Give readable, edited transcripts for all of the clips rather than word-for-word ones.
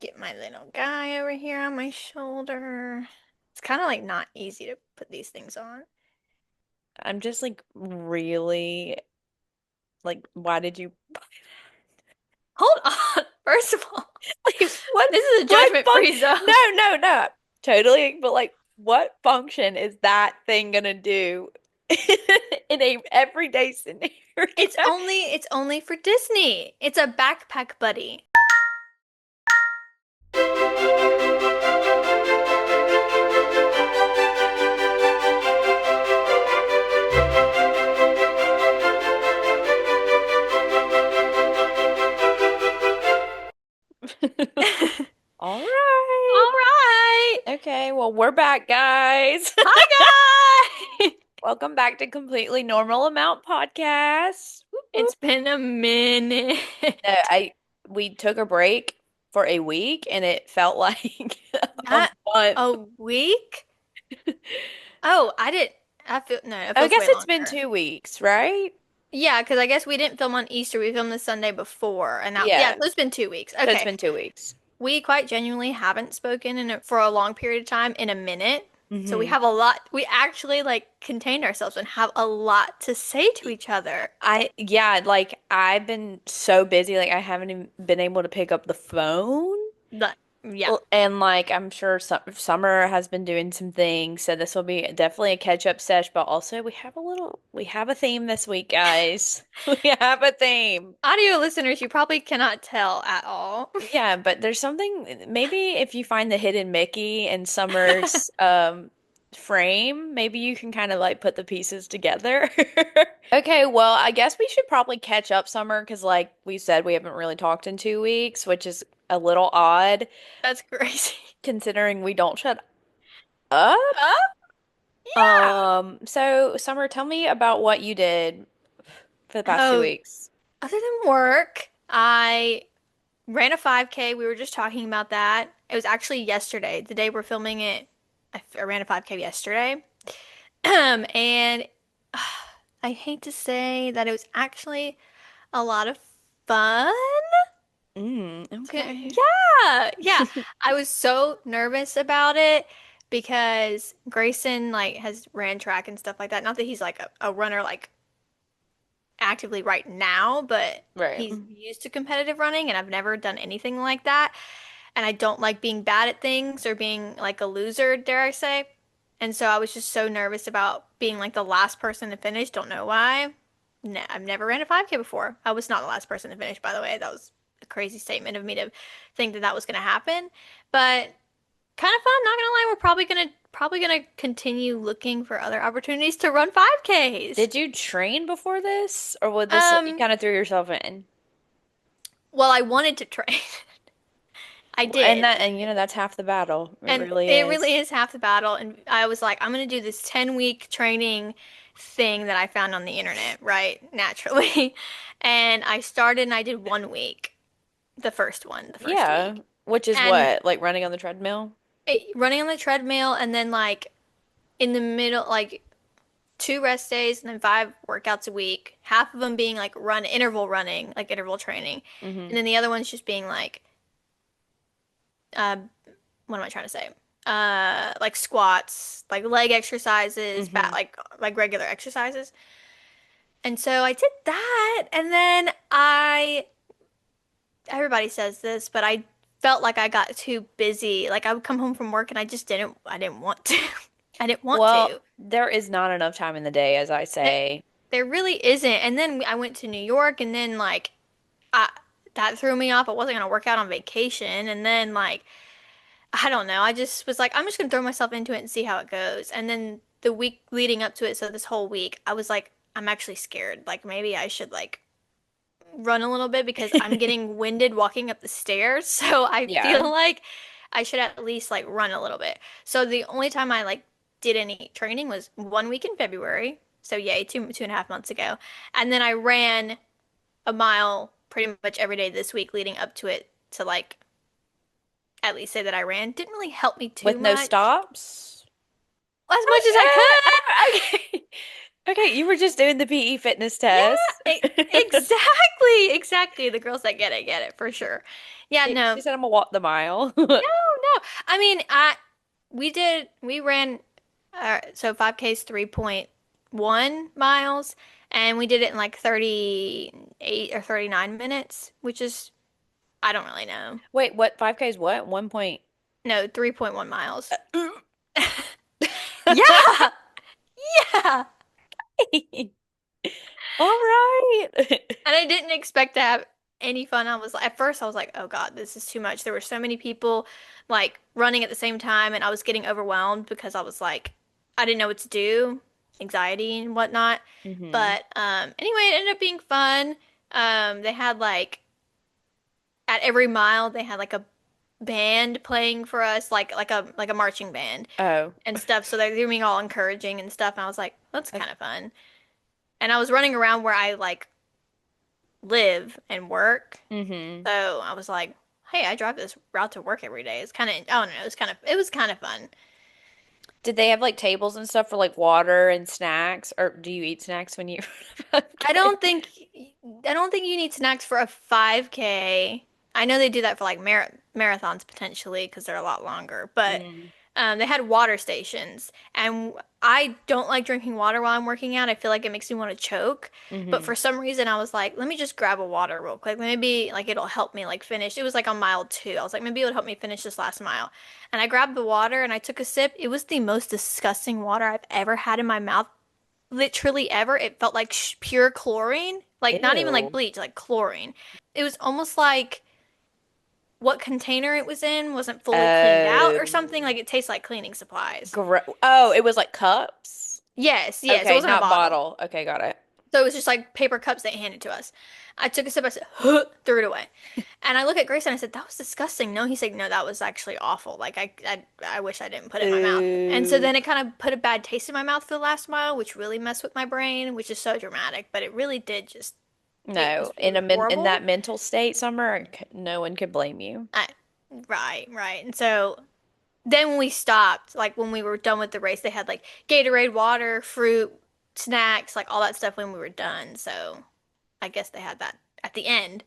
Get my little guy over here on my shoulder. It's kind of like not easy to put these things on. I'm just like really like, why did you Hold on. First of all, like what this is a what judgment-free function? zone. No, no, no. Totally, but like what function is that thing gonna do in a everyday scenario? It's only for Disney. It's a backpack buddy. All All right. right. Okay, well, we're back, guys. Hi, guys. Welcome back to Completely Normal Amount Podcast. Whoop, whoop. It's been a minute. No, I we took a break for a week and it felt like a Not month. a week? Oh, I didn't. I feel no, it I feels guess way it's been longer. 2 weeks, right? Yeah, because I guess we didn't film on Easter. We filmed the Sunday before, and now, yeah, Yeah, so it's been 2 weeks. so it's Okay, been 2 weeks. we quite genuinely haven't spoken for a long period of time in a minute. So we hmm have a lot. We actually like contained ourselves and have a lot to say to each other. Yeah, like I've been so busy, like I haven't even been able to pick up the phone. But yeah, Well, and like I'm sure Summer has been doing some things, so this will be definitely a catch-up sesh, but also we have a theme this week, guys. We have a theme. audio listeners, you probably cannot tell at all. Yeah, but there's something maybe if you find the hidden Mickey in Summer's frame, maybe you can kind of like put the pieces together. Okay, well, I guess we should probably catch up, Summer, because like we said, we haven't really talked in 2 weeks, which is a little odd That's crazy. considering we don't shut up. Oh, yeah. So Summer, tell me about what you did for the past two Oh, weeks. other than work, I ran a 5K. We were just talking about that. It was actually yesterday, the day we're filming it. I ran a 5K yesterday. And I hate to say that it was actually a lot of fun. Okay. Yeah, yeah. I was so nervous about it because Grayson like has ran track and stuff like that. Not that he's like a runner like actively right now, but Right. he's used to competitive running and I've never done anything like that. And I don't like being bad at things or being like a loser, dare I say. And so I was just so nervous about being like the last person to finish. Don't know why. No, I've never ran a 5K before. I was not the last person to finish, by the way. That was a crazy statement of me to think that that was going to happen. But kind of fun, not gonna lie. We're probably gonna continue looking for other opportunities to run 5Ks. Did you train before this, or was this you Um, kind of threw yourself in? well, I wanted to train. I And did. that's half the battle. It And really it really is. is half the battle. And I was like, I'm going to do this 10-week training thing that I found on the internet, right? Naturally. And I started and I did 1 week, the first Yeah, week. which is And what, like running on the treadmill? running on the treadmill and then like in the middle, like 2 rest days and then 5 workouts a week, half of them being like interval running, like interval training. hmm And then the other ones just being like, uh, what am I trying to say? Like squats, like leg exercises, hmm like regular exercises. And so I did that, and then everybody says this, but I felt like I got too busy. Like I would come home from work and I didn't want to. I didn't want Well, to. there is not enough time in the day, as I There, say. there really isn't. And then I went to New York, and then like I that threw me off. I wasn't gonna work out on vacation, and then like I don't know. I just was like, I'm just gonna throw myself into it and see how it goes. And then the week leading up to it, so this whole week, I was like, I'm actually scared. Like maybe I should like run a little bit because I'm getting winded walking up the stairs. So I Yeah. feel like I should at least like run a little bit. So the only time I like did any training was 1 week in February. So yay, 2.5 months ago. And then I ran a mile pretty much every day this week leading up to it to like at least say that I ran. Didn't really help me too With no much. stops? As much as I could. Okay. Okay, you were just doing the PE fitness Yeah, test. exactly, exactly. The girls that get it for sure. Yeah, She no. said I'm gonna walk the mile. No, no. I mean, we ran, so 5K is 3.1 miles, and we did it in like 38 or 39 minutes, which is, I don't really know. Wait, what? 5K is what? 1 point. No, 3.1 miles. Yeah, yeah. All right. And I didn't expect to have any fun. At first I was like, oh God, this is too much. There were so many people like running at the same time, and I was getting overwhelmed because I was like, I didn't know what to do, anxiety and whatnot. hmm But anyway, it ended up being fun. They had like at every mile they had like a band playing for us, like a marching band Oh. and stuff. So they were being all encouraging and stuff. And I was like, that's That's- kind of fun. And I was running around where I like live and work. hmm So I was like, hey, I drive this route to work every day. It's kind of, I don't know, it was kind of fun. Did they have like tables and stuff for like water and snacks? Or do you eat snacks when you I Okay. don't think, I don't think you need snacks for a 5K. I know they do that for like marathons potentially because they're a lot longer, but Mm. they had water stations, and I don't like drinking water while I'm working out. I feel like it makes me want to choke. But hmm for some reason, I was like, let me just grab a water real quick. Maybe like it'll help me like finish. It was like on mile 2. I was like, maybe it'll help me finish this last mile. And I grabbed the water and I took a sip. It was the most disgusting water I've ever had in my mouth. Literally ever. It felt like sh pure chlorine. Like not even like Ew. bleach, like chlorine. It was almost like what container it was in wasn't fully cleaned out or something. Oh. Like it tastes like cleaning supplies. Oh, it was like cups? Yes, yes, it Okay, wasn't a not bottle. bottle. Okay, got it. So it was just like paper cups they handed to us. I took a sip, I said, threw it away. And I look at Grace and I said, that was disgusting. No, he said, no, that was actually awful. Like I wish I didn't put it in my mouth. And so Ooh. then it kind of put a bad taste in my mouth for the last mile, which really messed with my brain, which is so dramatic, but it really did just, No, it was in horrible. that mental state, Summer, no one could blame you. I, right, right. And so then when we stopped, like when we were done with the race, they had like Gatorade, water, fruit, snacks, like all that stuff when we were done. So I guess they had that at the end.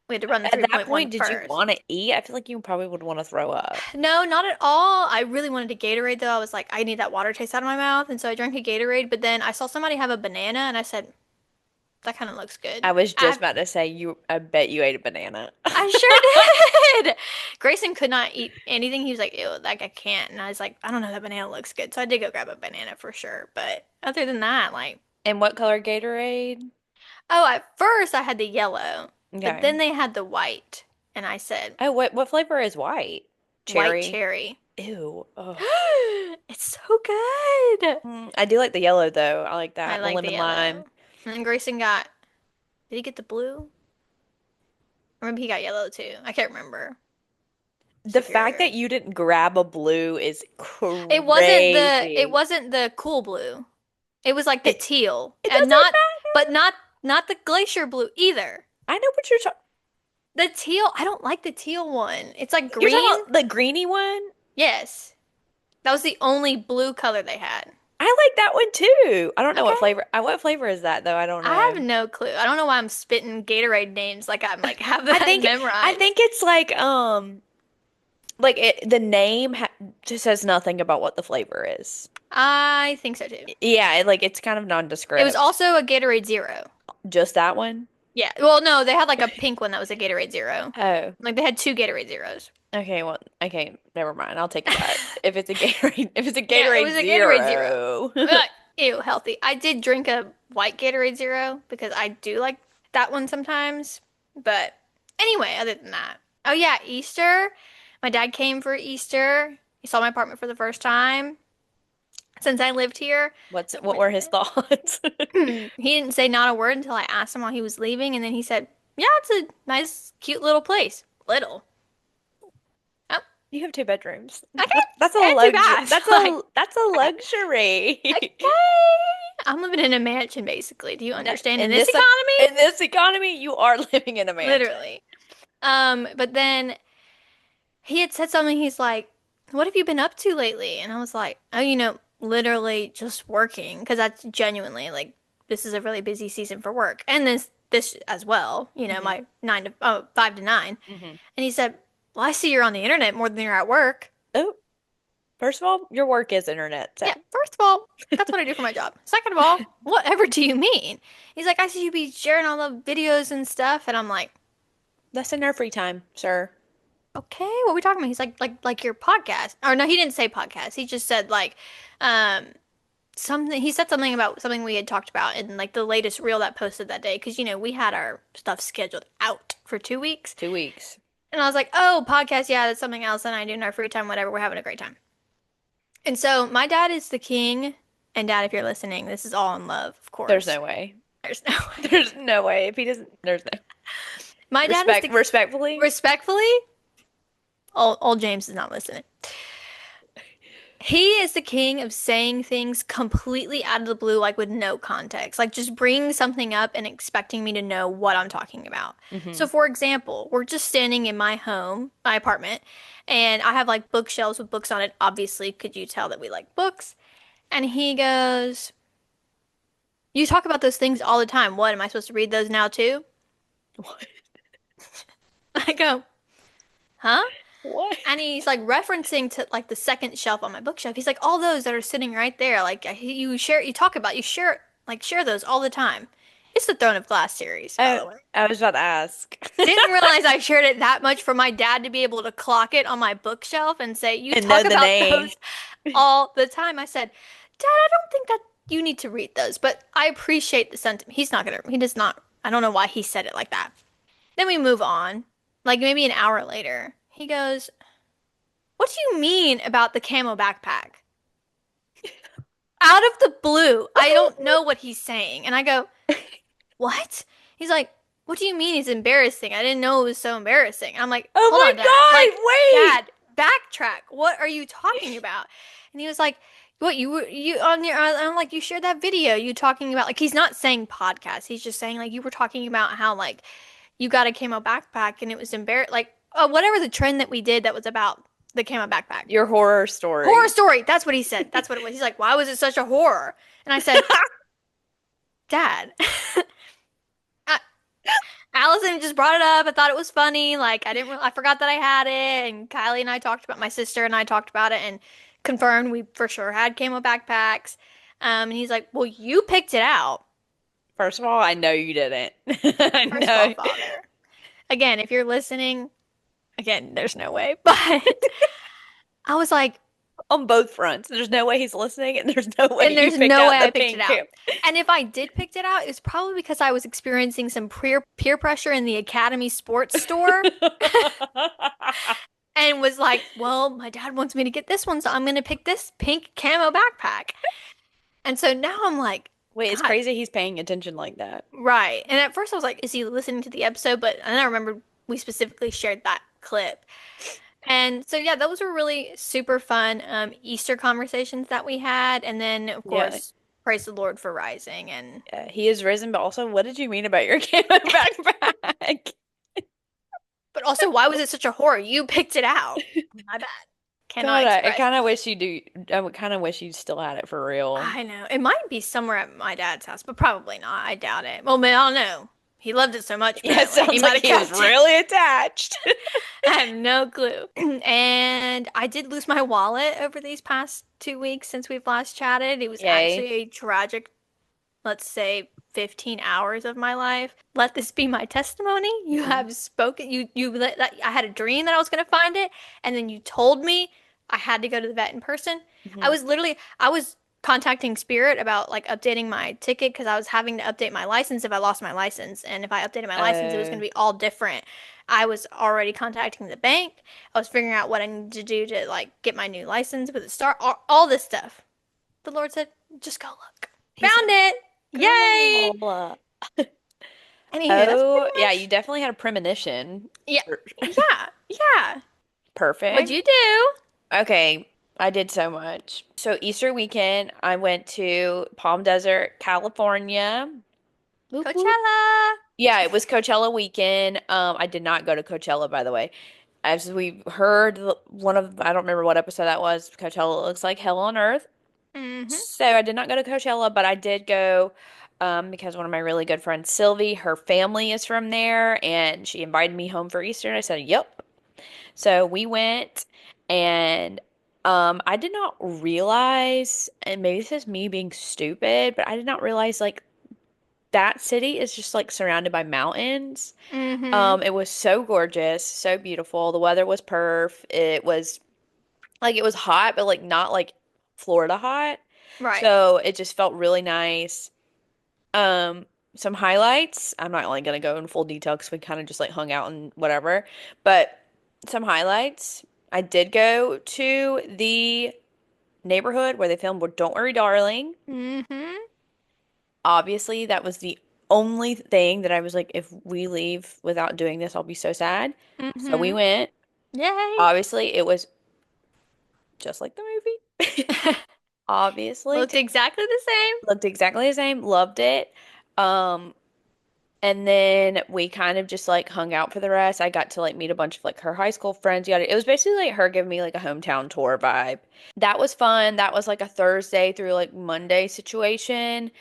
We had to run the At that 3.1 point, did you first. want to eat? I feel like you probably would want to throw up. No, not at all. I really wanted a Gatorade though. I was like, I need that water taste out of my mouth. And so I drank a Gatorade, but then I saw somebody have a banana and I said, that kind of looks I good. was just about to say I bet you ate a banana. I sure did. Grayson could not eat anything. He was like, ew, like I can't. And I was like, I don't know, that banana looks good. So I did go grab a banana for sure. But other than that, like, And what color Gatorade? oh, at first I had the yellow, but Okay. then they had the white. And I said, Oh, what flavor is white? white Cherry. cherry. Ew. Ugh. It's so good. I do like the yellow though. I like I that. The like the lemon lime. yellow. And then Grayson did he get the blue? Or maybe he got yellow too. I can't remember. The fact Superior. that you didn't grab a blue is It crazy. wasn't the cool blue. It was like the It teal. it And doesn't not but matter. not the glacier blue either. I know what you're talking. The teal, I don't like the teal one. It's like You're talking green. about the greeny one? Yes. That was the only blue color they had. I like that one too. I don't know what Okay. flavor. What flavor is that though? I don't I know. have no clue. I don't know why I'm spitting Gatorade names like I'm like have I that think I memorized. think it's like the name ha just says nothing about what the flavor is. I think so too. Yeah, it's kind of It was nondescript. also a Gatorade Zero. Just that one? Yeah. Well, no, they had like a pink one that was a Gatorade Zero. Oh. Like they had two Gatorade Zeros. Okay, well, okay, never mind. I'll take it back. If it's a Yeah, it Gatorade was a Gatorade Zero. Zero. Ew, healthy. I did drink a white Gatorade Zero because I do like that one sometimes. But anyway, other than that. Oh yeah, Easter. My dad came for Easter. He saw my apartment for the first time since I lived here. So What were his thoughts? he didn't say not a word until I asked him while he was leaving, and then he said, "Yeah, it's a nice, cute little place. Little. Oh, You have two bedrooms. okay. That's a And two luxury. baths. Like, That's a luxury. okay. I'm living in a mansion, basically. Do you understand? In In this this economy? in this economy, you are living in a mansion. Literally. But then he had said something. He's like, "What have you been up to lately?" And I was like, "Oh, literally just working, because that's genuinely like this is a really busy season for work." And this this as well, Hmm. my 5 to 9. Hmm. And he said, well, I see you're on the internet more than you're at work. Oh, first of all, your work is internet, so Yeah, first of all, that's what I do for my job. Second of all, whatever do you mean? He's like, I see you be sharing all the videos and stuff. And I'm like, that's in our free time, sir. okay, what are we talking about? He's like your podcast. Or no, he didn't say podcast. He just said like, um, something. He said something about something we had talked about in like the latest reel that posted that day. Because, we had our stuff scheduled out for 2 weeks. 2 weeks. And I was like, oh, podcast. Yeah, that's something else. And I do in our free time, whatever. We're having a great time. And so my dad is the king. And dad, if you're listening, this is all in love, of There's course. no way. There's no way. There's no way. If he doesn't, there's no My dad is the respectfully. respectfully, old James is not listening. He is the king of saying things completely out of the blue, like with no context, like just bringing something up and expecting me to know what I'm talking about. So, Hmm. for example, we're just standing in my home, my apartment, and I have like bookshelves with books on it. Obviously, could you tell that we like books? And he goes, you talk about those things all the time. What, am I supposed to read those now too? What? I go, huh? What? And he's like referencing to like the second shelf on my bookshelf. He's like, all those that are sitting right there, like you share those all the time. It's the Throne of Glass series, by Oh, the way. I was about to ask. Didn't realize I shared it that much for my dad to be able to clock it on my bookshelf and say, you And know talk the about name. those all the time. I said, Dad, I don't think that you need to read those, but I appreciate the sentiment. He does not, I don't know why he said it like that. Then we move on, like maybe an hour later. He goes, what do you mean about the camo backpack? Out of the blue. I don't know what he's saying. And I go, what? He's like, what do you mean it's embarrassing? I didn't know it was so embarrassing. I'm like, Oh hold my on, Dad. Like, God, wait. Dad, backtrack. What are you talking about? And he was like, what you on your I'm like, you shared that video you talking about, like, he's not saying podcast. He's just saying like you were talking about how like you got a camo backpack and it was embarrassing, like, whatever the trend that we did that was about the camo backpack. Your horror Horror story. story. That's what he said. That's what it was. He's like, why was it such a horror? And I said, Dad, I, Allison just brought it up. I thought it was funny. Like, I forgot that I had it. And Kylie and I talked about, my sister and I talked about it and confirmed we for sure had camo backpacks. And he's like, well, you picked it out. First of all, I know you didn't. I First of all, know. father. Again, if you're listening, again, there's no way. But I was like, On both fronts. There's no way he's listening, and there's no way and you there's picked no out way I the picked it pink out. cap. And if I did pick it out, it's probably because I was experiencing some peer pressure in the Academy Sports store and was like, well, my dad wants me to get this one, so I'm going to pick this pink camo backpack. And so now I'm like, Wait, it's God, crazy he's paying attention like that. right. And at first I was like, is he listening to the episode? But then I remember we specifically shared that clip. And so, yeah, those were really super fun Easter conversations that we had. And then, of Yeah, course, praise the Lord for rising. And yeah, he is risen, but also, what did you mean about your camo backpack? but also, why was it such a horror? You picked it out. My bad. Cannot God, I express. kind of wish you do. I would kind of wish you still had it for real. I know. It might be somewhere at my dad's house, but probably not. I doubt it. Well, man, I don't know. He loved it so much, Yeah, it apparently. He sounds might like have he was kept it. really attached. I have no clue. And I did lose my wallet over these past 2 weeks since we've last chatted. It was Yay. actually a tragic, let's say, 15 hours of my life. Let this be my testimony. You Hmm. have spoken. You let that. I had a dream that I was going to find it, and then you told me I had to go to the vet in person. Hmm. I was contacting Spirit about like updating my ticket because I was having to update my license if I lost my license, and if I updated my license, it was going Uh, to be all different. I was already contacting the bank. I was figuring out what I needed to do to like get my new license with it start all this stuff. The Lord said, "Just go look." he said, Found it. Yay! "Girl." Anywho, that's pretty Oh, yeah, you much. definitely had a premonition. Yeah, yeah, yeah. What'd Perfect. you do? Okay, I did so much. So Easter weekend, I went to Palm Desert, California. Whoop, whoop. Coachella. Yeah, it was Coachella weekend. I did not go to Coachella, by the way. As we heard, one of, I don't remember what episode that was. Coachella looks like hell on earth. Mm-hmm. So I did not go to Coachella, but I did go. because one of my really good friends, Sylvie, her family is from there, and she invited me home for Easter, and I said, "Yep." So we went, and I did not realize, and maybe this is me being stupid, but I did not realize like that city is just like surrounded by mountains. Mm-hmm. It was so gorgeous, so beautiful. The weather was perf. It was like it was hot, but like not like Florida hot. Right. So it just felt really nice. Um, some highlights. I'm not like gonna go in full detail because we kind of just like hung out and whatever. But some highlights. I did go to the neighborhood where they filmed with Don't Worry, Darling. Mm-hmm. Obviously, that was the only thing that I was like, if we leave without doing this, I'll be so sad. So we Mm-hmm. went. Yay. Obviously, it was just like the movie. Obviously, Looked exactly the same. looked exactly the same. Loved it. Um, And then we kind of just like hung out for the rest. I got to like meet a bunch of like her high school friends. It was basically like her giving me like a hometown tour vibe. That was fun. That was like a Thursday through like Monday situation.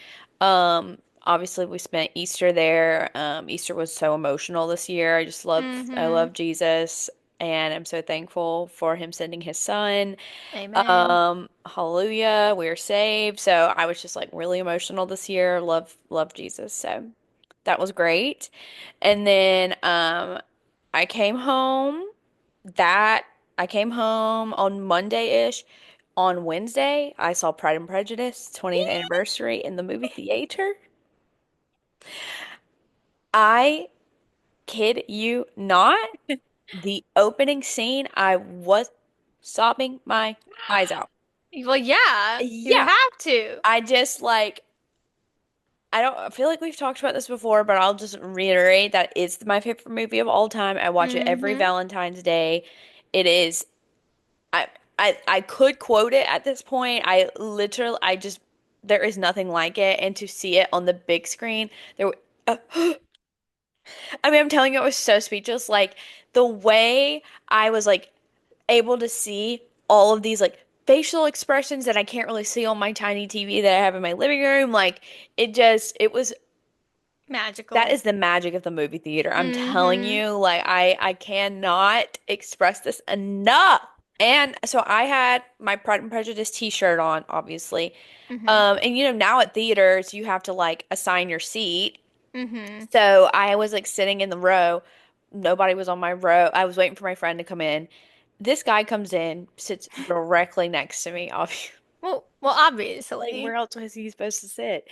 Obviously we spent Easter there. Easter was so emotional this year. I Mm-hmm. love Jesus and I'm so thankful for him sending his son. Amen. Hallelujah, we're saved. So I was just like really emotional this year. Love Jesus. So that was great. And then I came home that I came home on Monday-ish. On Wednesday, I saw Pride and Prejudice 20th anniversary in the movie theater. I kid you not, the opening scene, I was sobbing my eyes out. Well, yeah, you Yeah, have to. I just like I feel like we've talked about this before, but I'll just reiterate that it's my favorite movie of all time. I watch it every Mm-hmm. Valentine's Day. It is I I could quote it at this point. I just there is nothing like it and to see it on the big screen there I mean I'm telling you I was so speechless like the way I was like able to see all of these like facial expressions that I can't really see on my tiny TV that I have in my living room like it was that Magical. is the magic of the movie theater. I'm telling Mm-hmm. you, like I cannot express this enough. And so I had my Pride and Prejudice t-shirt on, obviously. Mm-hmm. And now at theaters you have to like assign your seat. Mm-hmm. So I was like sitting in the row. Nobody was on my row. I was waiting for my friend to come in. This guy comes in, sits directly next to me. Well, Like where obviously. else was he supposed to sit?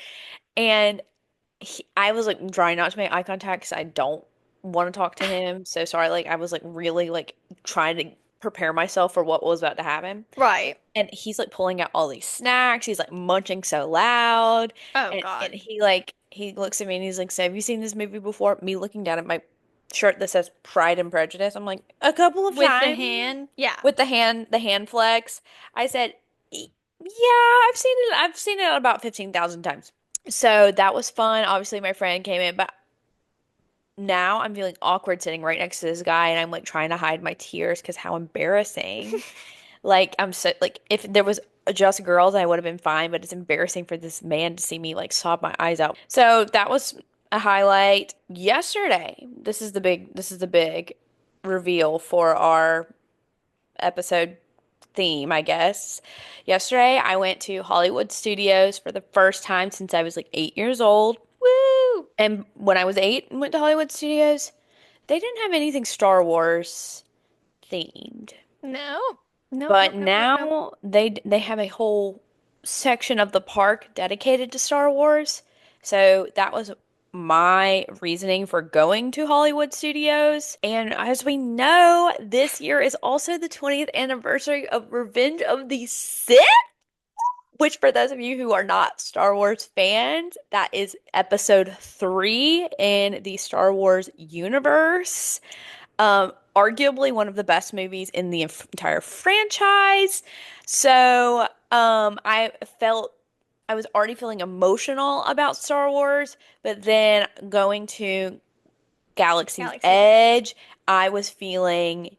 And I was like trying not to make eye contact because I don't want to talk to him. So sorry. Like I was like really like trying to prepare myself for what was about to happen. Right. And he's like pulling out all these snacks. He's like munching so loud. Oh And God. he looks at me and he's like, "So have you seen this movie before?" Me looking down at my shirt that says Pride and Prejudice. I'm like, a couple of With the times hand. Yeah. with the hand flex. I said, Yeah, I've seen it about 15,000 times." So that was fun. Obviously, my friend came in, but now I'm feeling awkward sitting right next to this guy, and I'm like trying to hide my tears because how embarrassing. Like I'm so like if there was just girls, I would have been fine, but it's embarrassing for this man to see me like sob my eyes out. So that was a highlight. Yesterday, this is the big reveal for our episode theme, I guess. Yesterday, I went to Hollywood Studios for the first time since I was like 8 years old. Woo! And when I was eight and went to Hollywood Studios, they didn't have anything Star Wars themed. No. Nope, But nope, nope, nope, nope. now they have a whole section of the park dedicated to Star Wars. So that was my reasoning for going to Hollywood Studios. And as we know, this year is also the 20th anniversary of Revenge of the Sith. Which, for those of you who are not Star Wars fans, that is episode 3 in the Star Wars universe. Arguably one of the best movies in the entire franchise. So, I was already feeling emotional about Star Wars, but then going to Galaxy's Galaxy's Edge. Edge, I was feeling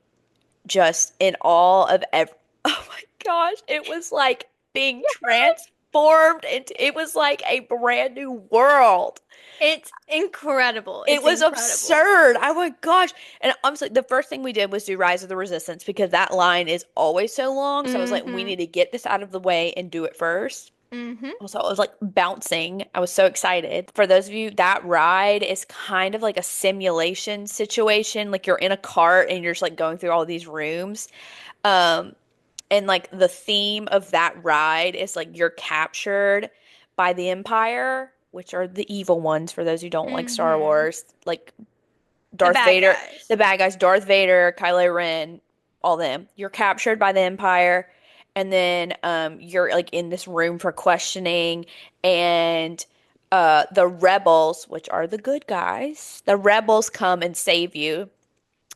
just in awe of every. Oh my gosh, it was like being Yeah. transformed. transformed into it was like a brand new world. It's incredible. It It's was incredible. absurd. Oh my gosh. And honestly, the first thing we did was do Rise of the Resistance because that line is always so long. So I was like, we Mm-hmm. need to get this out of the way and do it first. Mm-hmm. Also, I was like bouncing. I was so excited. For those of you, that ride is kind of like a simulation situation. Like you're in a cart and you're just like going through all these rooms. Um, and like the theme of that ride is like you're captured by the Empire, which are the evil ones for those who don't like Star Mm-hmm. Wars. Like The Darth bad Vader, guys. the bad guys, Darth Vader, Kylo Ren, all them. You're captured by the Empire, and then you're like in this room for questioning, and the rebels, which are the good guys, the rebels come and save you.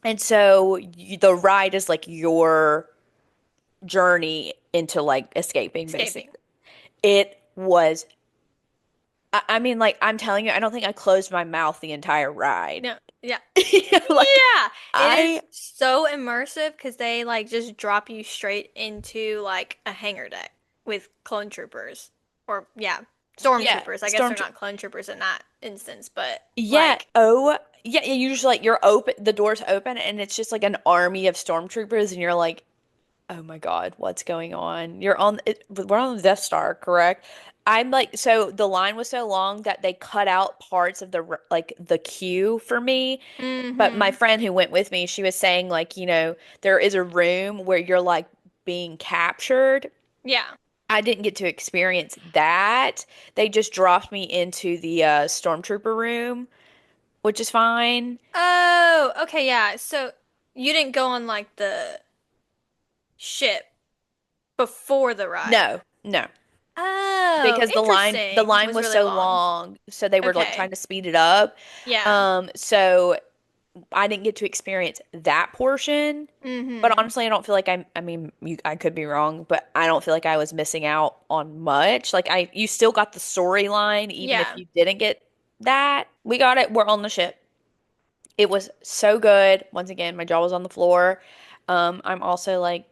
And so the ride is like your journey into like escaping, Escaping. basically. It was, I mean, like I'm telling you, I don't think I closed my mouth the entire ride. No, yeah. Like Yeah. It is I so immersive because they like just drop you straight into like a hangar deck with clone troopers. Or yeah, Yeah, stormtroopers. I guess they're storm. not clone troopers in that instance, but Yeah. like Oh, yeah. You just like you're open. The doors open, and it's just like an army of stormtroopers, and you're like, oh my God, what's going on? You're on. We're on the Death Star, correct? I'm like, so the line was so long that they cut out parts of like the queue for me. But my mm-hmm. friend who went with me, she was saying like, there is a room where you're like being captured. Yeah. I didn't get to experience that. They just dropped me into the stormtrooper room, which is fine. Oh, okay, yeah. So you didn't go on like the ship before the ride. No, no, Oh, because the interesting. line Was was really so long. long, so they were like trying Okay. to speed it up. Yeah. So I didn't get to experience that portion. But Mm-hmm. honestly, I don't feel like I mean, I could be wrong, but I don't feel like I was missing out on much. Like you still got the storyline, even if Yeah. you didn't get that. We got it. We're on the ship. It was so good. Once again, my jaw was on the floor. I'm also like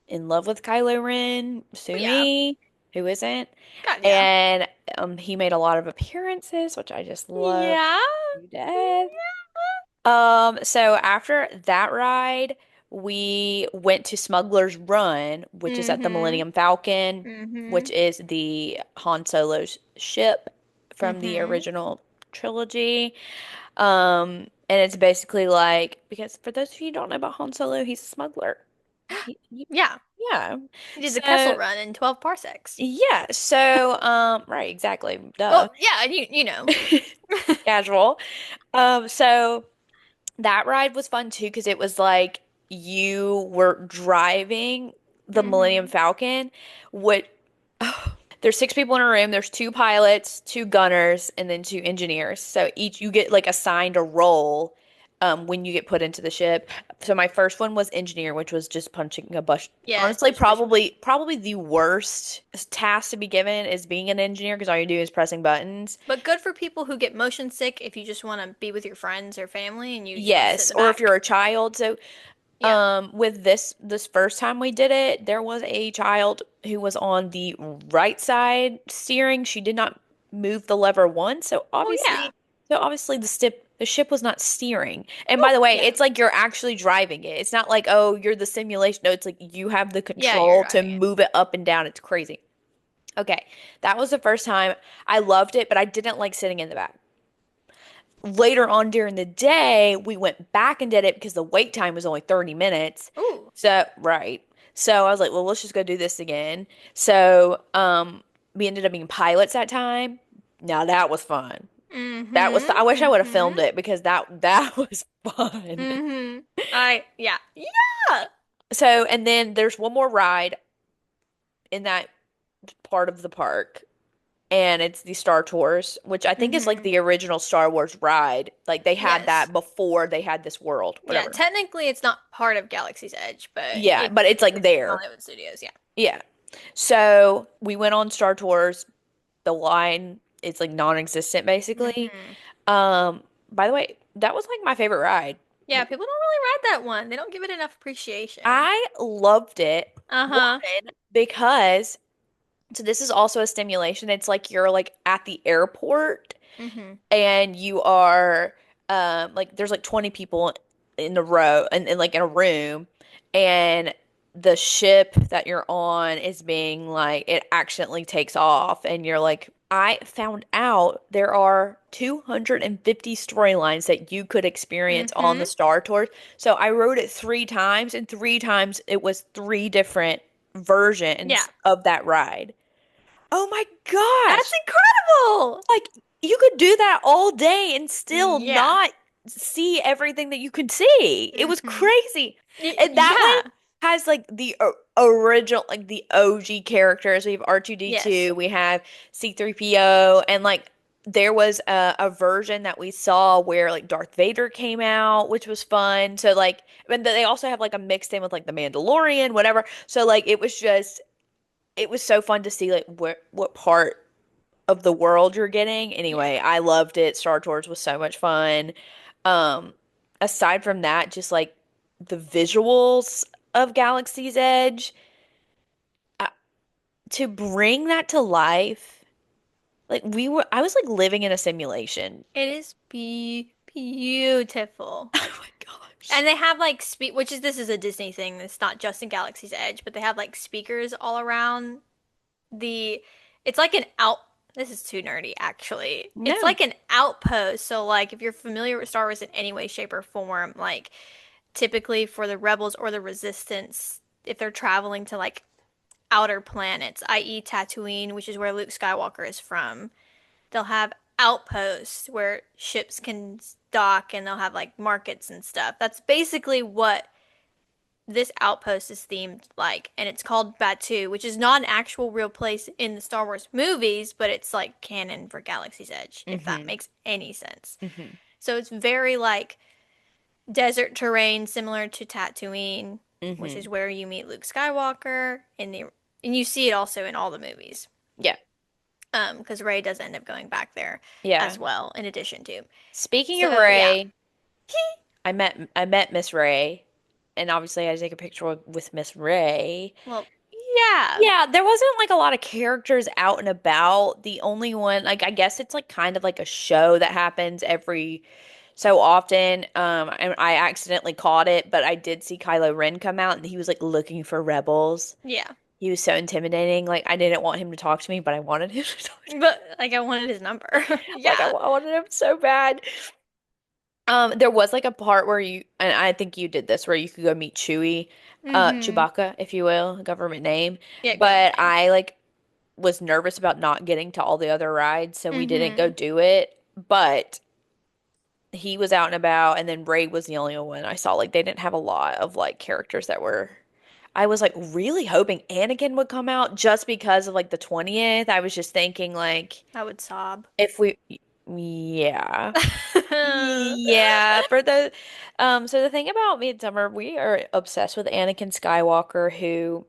in love with Kylo Ren, Oh, sue yeah. me, who isn't? God, yeah. And he made a lot of appearances, which I just love Yeah. to death. So after that ride, we went to Smuggler's Run, which is at the Mm-hmm. Millennium Falcon, Mm-hmm. which is the Han Solo's ship from the Mm-hmm. original trilogy. And it's basically like, because for those of you who don't know about Han Solo, he's a smuggler. He Yeah. yeah. He did the Kessel So Run in 12 parsecs. yeah. So right, exactly. Well, Duh. yeah, you know. Casual. So that ride was fun too because it was like you were driving the Millennium Mm-hmm. Falcon. What there's six people in a room. There's two pilots, two gunners, and then two engineers. So each you get like assigned a role when you get put into the ship. So my first one was engineer, which was just punching a bus. Yes, Honestly, just push button. probably the worst task to be given is being an engineer because all you do is pressing buttons. But good for people who get motion sick if you just want to be with your friends or family and you just want to sit in Yes, the or if you're back. a child. So Yeah. with this first time we did it, there was a child who was on the right side steering. She did not move the lever once, Well, yeah. so obviously the ship was not steering. And by Well, the way, yeah. it's like you're actually driving it. It's not like, oh, you're the simulation. No, it's like you have the Yeah, you're control to driving it. move it up and down. It's crazy. Okay, that was the first time. I loved it, but I didn't like sitting in the back. Later on during the day, we went back and did it because the wait time was only 30 minutes. Ooh. So, right. So I was like, well, let's just go do this again. So, we ended up being pilots that time. Now that was fun. Mm-hmm. I wish I would have Mm-hmm. filmed it because that was fun. Mm-hmm. Yeah. Yeah. So, and then there's one more ride in that part of the park. And it's the Star Tours, which I think is like Mm-hmm. the original Star Wars ride. Like they had Yes. that before they had this world, Yeah, whatever. technically it's not part of Galaxy's Edge, but Yeah, it's but it's like within there. Hollywood Studios, yeah. Yeah. So we went on Star Tours. The line is like non-existent basically. Hmm. By the way, that was like my favorite ride. Yeah, people don't really ride that one. They don't give it enough appreciation. I loved it. Uh-huh. One, because So this is also a stimulation. It's like you're like at the airport Mm-hmm. and you are like there's like 20 people in a row and like in a room, and the ship that you're on is being like it accidentally takes off, and you're like, I found out there are 250 storylines that you could experience on the Mm-hmm. Star Tours. So I wrote it 3 times, and 3 times it was 3 different Yeah. versions of that ride. Oh my That's gosh. incredible. Like you could do that all day and still Yeah. not see everything that you could see. It was Mm-hmm. crazy. And that one Yeah. has like the original, like the OG characters. We have Yes. R2D2, we have C3PO, and like there was a version that we saw where like Darth Vader came out, which was fun. So like, and they also have like a mixed in with like the Mandalorian, whatever. So like it was just, it was so fun to see like what part of the world you're getting. Yeah. Anyway, I loved it. Star Tours was so much fun. Um, aside from that, just like the visuals of Galaxy's Edge, uh, to bring that to life, like I was like living in a simulation. It is beautiful. Oh my gosh. And they have like which is this is a Disney thing. It's not just in Galaxy's Edge, but they have like speakers all around the it's like an out this is too nerdy actually. It's No. like an outpost. So like if you're familiar with Star Wars in any way, shape, or form, like typically for the rebels or the resistance, if they're traveling to like outer planets, i.e. Tatooine, which is where Luke Skywalker is from, they'll have outposts where ships can dock and they'll have like markets and stuff. That's basically what this outpost is themed like, and it's called Batu, which is not an actual real place in the Star Wars movies, but it's like canon for Galaxy's Edge, if that Mm-hmm. makes any sense. Mm-hmm. So it's very like desert terrain similar to Tatooine, which Mm-hmm. is where you meet Luke Skywalker in the and you see it also in all the movies. Yeah. Because Rey does end up going back there Yeah. as well, in addition to. Speaking of So yeah. Ray, I met Miss Ray, and obviously I had to take a picture with Miss Ray. Well, yeah. Yeah, there wasn't like a lot of characters out and about. The only one, like I guess it's like kind of like a show that happens every so often. And I accidentally caught it, but I did see Kylo Ren come out and he was like looking for rebels. Yeah. He was so intimidating. Like I didn't want him to talk to me, but I wanted him to talk to But like I wanted his number. me. Like Yeah. I wanted him so bad. There was like a part where you, and I think you did this, where you could go meet Mm-hmm. Chewbacca, if you will, government name. Yeah, government But name. I like was nervous about not getting to all the other rides, so we didn't go Mm-hmm. do it. But he was out and about, and then Braid was the only one I saw. Like they didn't have a lot of like characters that were. I was like really hoping Anakin would come out just because of like the 20th. I was just thinking like I would sob. if we, yeah. Yeah, for the so the thing about Midsummer, we are obsessed with Anakin Skywalker, who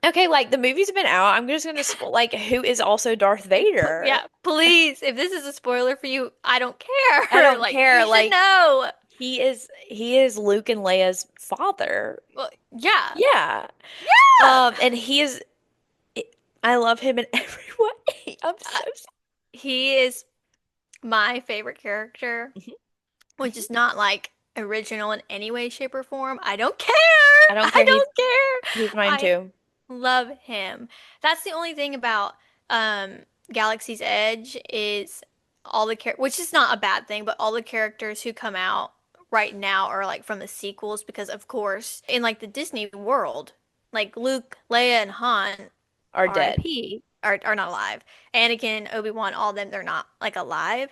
okay, like the movies have been out. I'm just gonna like who is also Darth Vader. Yeah, please. If this is a spoiler for you, I don't I care. don't Like you care. should Like know. he is Luke and Leia's father. Well, yeah. Yeah. Yeah. And he is I love him in every way. I'm so Uh, he is my favorite character, sorry. which is not like original in any way, shape, or form. I don't care. I don't I care. He's don't care. he's mine I too. love him. That's the only thing about Galaxy's Edge is all the which is not a bad thing, but all the characters who come out right now are like from the sequels because of course in like the Disney world, like Luke, Leia, and Han, Are dead. R.I.P. Are not alive. Anakin, Obi-Wan, all of them, they're not like alive.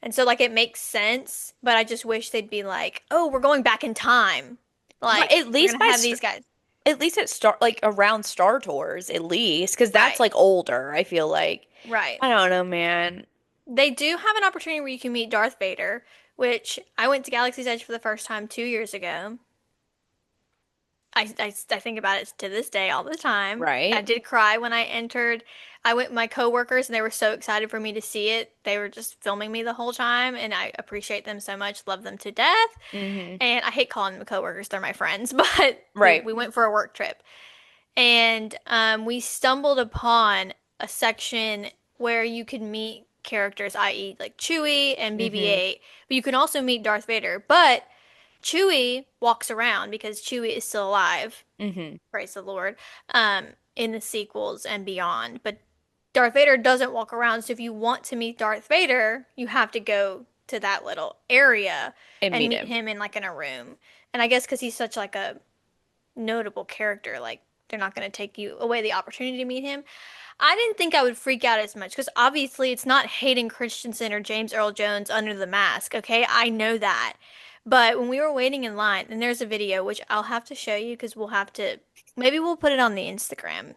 And so like it makes sense, but I just wish they'd be like, "Oh, we're going back in time. Right, Like at we're least gonna have these guys." at least at start like around Star Tours at least because that's Right. like older. I feel like Right. I don't know, man. They do have an opportunity where you can meet Darth Vader, which I went to Galaxy's Edge for the first time 2 years ago. I think about it to this day all the time. I Right? did cry when I entered. I went with my coworkers and they were so excited for me to see it. They were just filming me the whole time and I appreciate them so much, love them to death. Hmm. And I hate calling them coworkers, they're my friends, but we Right. we went for a work trip. and we stumbled upon a section where you could meet characters, i.e., like Chewie and Mm-hmm. BB-8, but you can also meet Darth Vader. But Chewie walks around because Chewie is still alive, Mm-hmm. praise the Lord, in the sequels and beyond. But Darth Vader doesn't walk around, so if you want to meet Darth Vader, you have to go to that little area And and meet meet him. him in like in a room. And I guess because he's such like a notable character, like they're not going to take you away the opportunity to meet him. I didn't think I would freak out as much because obviously it's not Hayden Christensen or James Earl Jones under the mask, okay? I know that. But when we were waiting in line, and there's a video which I'll have to show you because we'll have to, maybe we'll put it on the Instagram.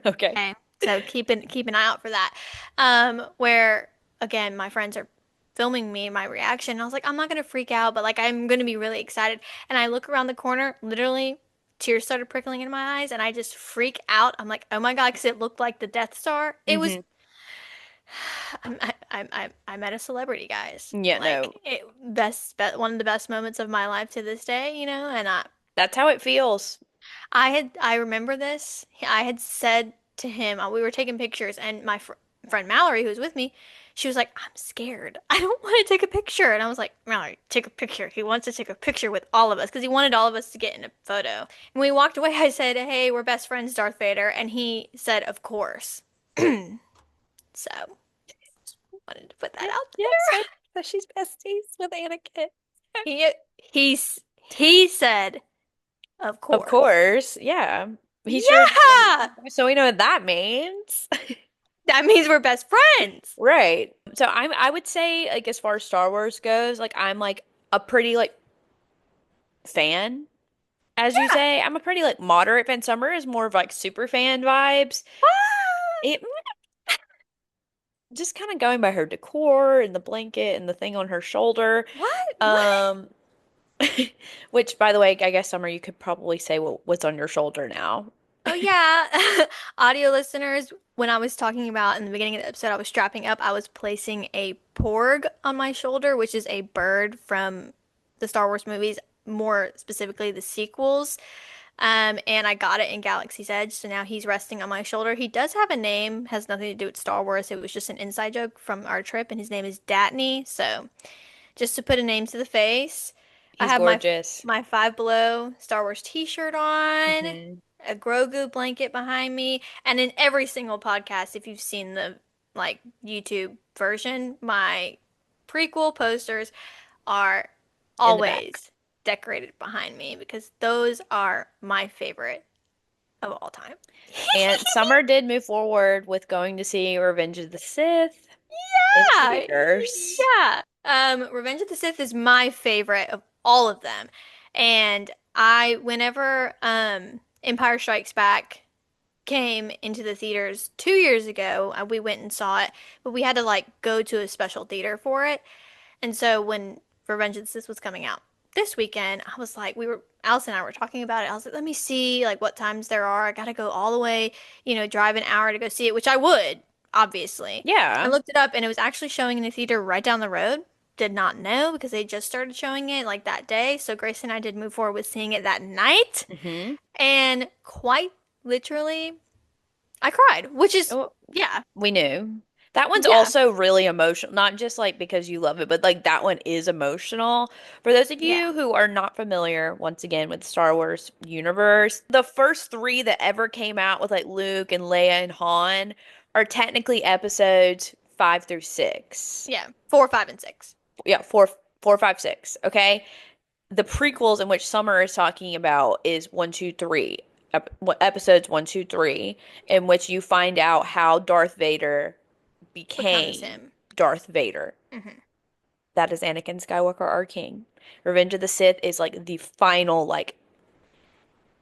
Okay. Okay. So keep an eye out for that. Where again, my friends are filming me my reaction. And I was like, I'm not gonna freak out, but like I'm gonna be really excited. And I look around the corner, literally tears started prickling in my eyes, and I just freak out. I'm like, oh my God, because it looked like the Death Star. It was Mm-hmm. I met a celebrity, guys. Yeah, Like no, it one of the best moments of my life to this day, you know, and that's how it feels. I remember this. I had said to him, we were taking pictures, and my friend Mallory, who was with me, she was like, "I'm scared. I don't want to take a picture." And I was like, "Mallory, take a picture." He wants to take a picture with all of us because he wanted all of us to get in a photo. And when we walked away, I said, "Hey, we're best friends, Darth Vader," and he said, "Of course." So, wanted to put that Yep, out yep. So, there. so she's besties with Anakin. He said, "Of Of course." course, yeah. He sure, Yeah, so we know what that means. that means we're best friends. Right. So I would say like as far as Star Wars goes, like I'm like a pretty like fan, as you Yeah. say. I'm a pretty like moderate fan. Summer is more of like super fan vibes. What? It just kind of going by her decor and the blanket and the thing on her shoulder. What? What? Um which by the way, I guess Summer you could probably say what's on your shoulder now. Oh yeah. Audio listeners, when I was talking about in the beginning of the episode, I was strapping up, I was placing a porg on my shoulder, which is a bird from the Star Wars movies, more specifically the sequels. And I got it in Galaxy's Edge, so now he's resting on my shoulder. He does have a name, has nothing to do with Star Wars. It was just an inside joke from our trip, and his name is Datney. So just to put a name to the face. I He's have gorgeous. my Five Below Star Wars t-shirt on, Hmm. a Grogu blanket behind me, and in every single podcast, if you've seen the like YouTube version, my prequel posters are In the back. always decorated behind me because those are my favorite of all time. And Summer did move forward with going to see Revenge of the Sith in Yeah, theaters. yeah. Revenge of the Sith is my favorite of all of them. And whenever Empire Strikes Back came into the theaters 2 years ago, we went and saw it, but we had to like go to a special theater for it. And so when Revenge of the Sith was coming out this weekend, I was like, Alice and I were talking about it. I was like, let me see like what times there are. I gotta go all the way, drive an hour to go see it, which I would, obviously. I Yeah. looked it up and it was actually showing in a theater right down the road. Did not know because they just started showing it like that day. So Grace and I did move forward with seeing it that night. Hmm. And quite literally, I cried, which is, Oh, yeah, we knew. That one's yeah, also really emotional, not just like because you love it, but like that one is emotional. For those of yeah, you who are not familiar, once again, with the Star Wars universe, the first three that ever came out with like Luke and Leia and Han are technically episodes 5 through 6. yeah. 4, 5, and 6. Yeah, four, five, six. Okay. The prequels in which Summer is talking about is one, two, three, episodes one, two, three, in which you find out how Darth Vader Becomes became him. Darth Vader. Hmm. That is Anakin Skywalker, our king. Revenge of the Sith is like the final like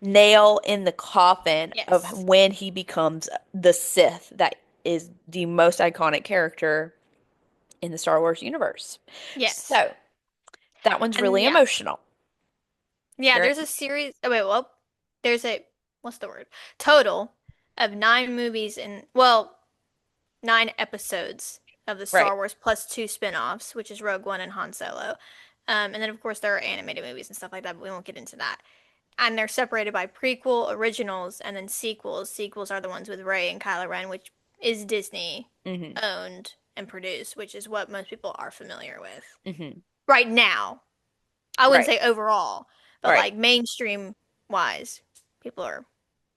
nail in the coffin of Yes. when he becomes the Sith. That is the most iconic character in the Star Wars universe. Yes. So that one's And really yeah. emotional. Yeah, There, there's a series. Oh, wait, well, there's what's the word? Total of 9 movies and, well, 9 episodes of the right. Star Wars plus two spin-offs, which is Rogue One and Han Solo. And then, of course, there are animated movies and stuff like that, but we won't get into that. and they're separated by prequel, originals, and then sequels. Sequels are the ones with Rey and Kylo Ren, which is Disney Hmm. owned and produced, which is what most people are familiar with Hmm. right now. I wouldn't Right. say overall, but Right. like mainstream wise, people are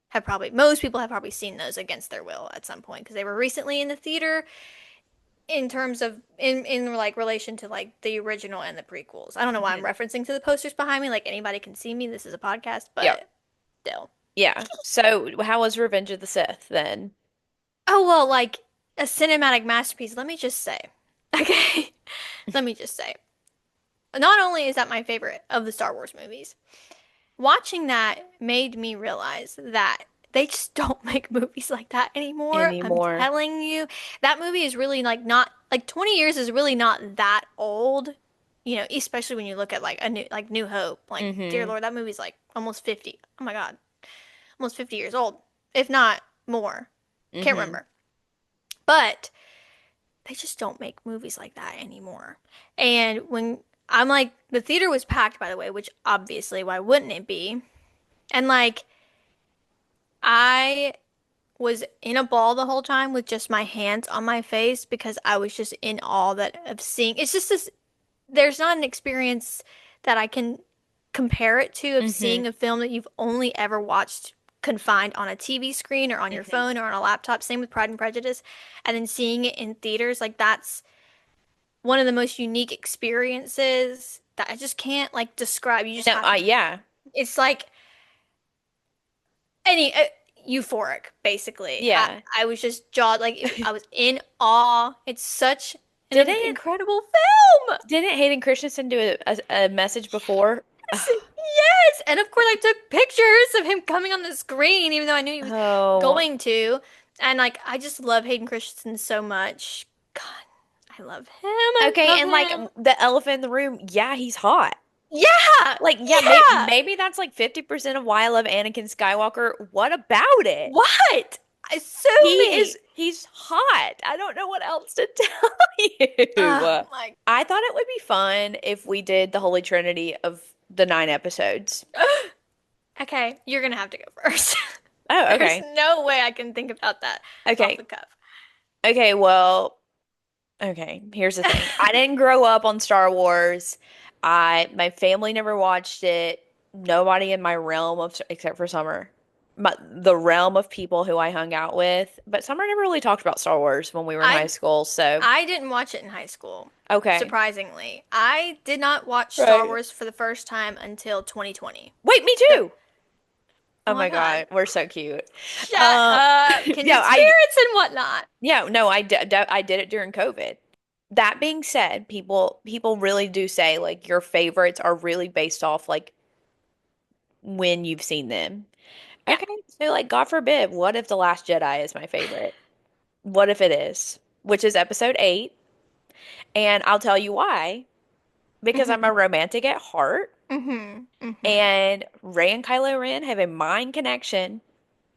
have probably most people have probably seen those against their will at some point because they were recently in the theater in terms of in like relation to like the original and the prequels. I don't know why I'm Hmm. referencing to the posters behind me like anybody can see me. This is a podcast, Yep. but still. Yeah. So how was Revenge of the Sith then? Oh well, like a cinematic masterpiece, let me just say. Okay. Let me just say. Not only is that my favorite of the Star Wars movies, watching that made me realize that they just don't make movies like that anymore. I'm Anymore. telling you, that movie is really like not like 20 years is really not that old. You know, especially when you look at like a new like New Hope. Like, dear Hmm. Lord, that movie's like almost 50. Oh my God. Almost 50 years old, if not more. Can't Hmm. remember. But they just don't make movies like that anymore. And when I'm like the theater was packed by the way, which obviously why wouldn't it be? And like I was in a ball the whole time with just my hands on my face because I was just in awe that of seeing. It's just this, there's not an experience that I can compare it to of Hmm. seeing a film that you've only ever watched confined on a TV screen or on your Hmm. phone or on a laptop. Same with Pride and Prejudice. And then seeing it in theaters, like that's one of the most unique experiences that I just can't like describe. You just No, have to, yeah. it's like any euphoric basically. I Yeah. I was just jawed like I was in awe. It's such an Didn't incredible film. didn't Hayden Christensen do a message before? Yes, yes. And of course I took pictures of him coming on the screen even though I knew he was Oh, going to. And like I just love Hayden Christensen so much. God, I love him. I okay. love And like him. the elephant in the room, yeah, he's hot. Yeah. Like, yeah, Yeah. maybe that's like 50% of why I love Anakin Skywalker. What about it? What? Sue me. He's hot. I don't know what else to tell Oh you. my. I thought it would be fun if we did the Holy Trinity of the 9 episodes. Okay, you're gonna have to go first. Oh, There's okay. no way I can think about that off Okay. the cuff. Okay, well, okay, here's the thing. I didn't grow up on Star Wars. My family never watched it. Nobody in my realm of except for Summer. The realm of people who I hung out with, but Summer never really talked about Star Wars when we were in high I school, so I didn't watch it in high school, okay. surprisingly. I did not watch Star Right. Wars for the first time until 2020. Wait, me So, too. oh Oh my my God. God, we're so cute. Shut up, No, kindred spirits and whatnot. yeah, no, I did it during COVID. That being said, people really do say like your favorites are really based off like when you've seen them. Yeah. Okay, so like God forbid, what if The Last Jedi is my favorite? What if it is? Which is episode 8, and I'll tell you why. Because I'm Mm-hmm. a romantic at heart, Mm-hmm. Mm-hmm. and Rey and Kylo Ren have a mind connection,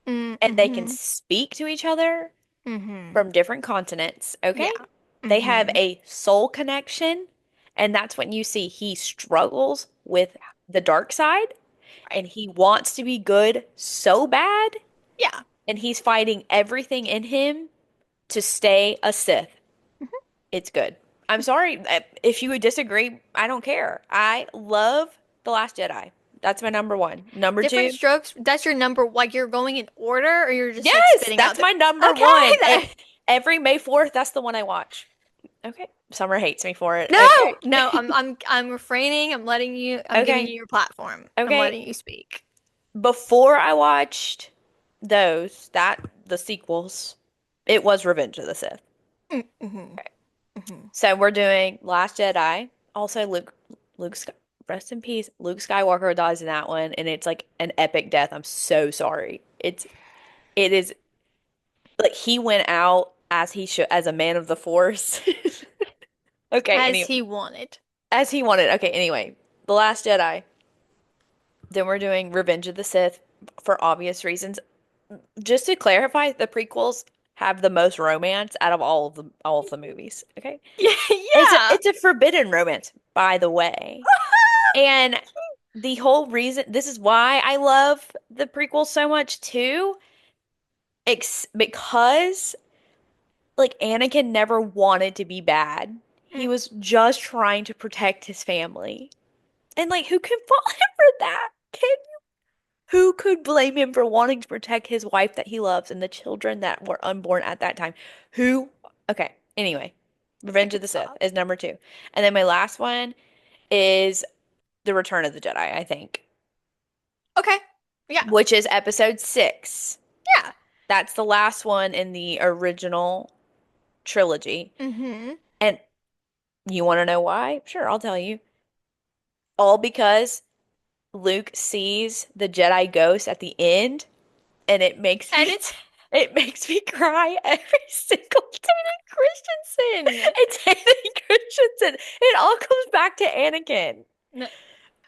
and they can Mm-hmm. speak to each other Mm-hmm. from different continents, okay? Yeah. They have Mm-hmm. a soul connection, and that's when you see he struggles with the dark side Right. and he wants to be good so bad, Yeah. and he's fighting everything in him to stay a Sith. It's good. I'm sorry if you would disagree, I don't care. I love The Last Jedi. That's my number one. Number Different two, strokes. That's your number. Like you're going in order, or you're just like yes, spitting out that's the. my number Okay, one. Every May 4th, that's the one I watch. Okay. Summer hates me for it. no, Okay. no. I'm refraining. I'm letting you. I'm giving Okay. you your platform. I'm Okay. letting you speak. Before I watched the sequels, it was Revenge of the Sith. Mm-hmm. Okay. Mm-hmm. So we're doing Last Jedi. Also, Luke, rest in peace. Luke Skywalker dies in that one, and it's like an epic death. I'm so sorry. It is like he went out as he should, as a man of the Force. Okay, As anyway, he wanted. as he wanted. Okay, anyway, The Last Jedi. Then we're doing Revenge of the Sith for obvious reasons. Just to clarify, the prequels have the most romance out of all of the movies. Okay, Yeah, yeah. it's a forbidden romance, by the way. And the whole reason, this is why I love the prequel so much too, because like Anakin never wanted to be bad. He Mm, was just trying to protect his family. And like who can fault him for that? Who could blame him for wanting to protect his wife that he loves and the children that were unborn at that time? Who? Okay. Anyway, Revenge of the it's Sith soft. is number two. And then my last one is The Return of the Jedi, I think, Okay. Yeah. which is episode six. Yeah. That's the last one in the original trilogy. Mm-hmm. And you want to know why? Sure, I'll tell you. All because Luke sees the Jedi ghost at the end, and And it's it makes me cry every single time. Christensen. It's Hayden Christensen. It all comes back to Anakin. No. That's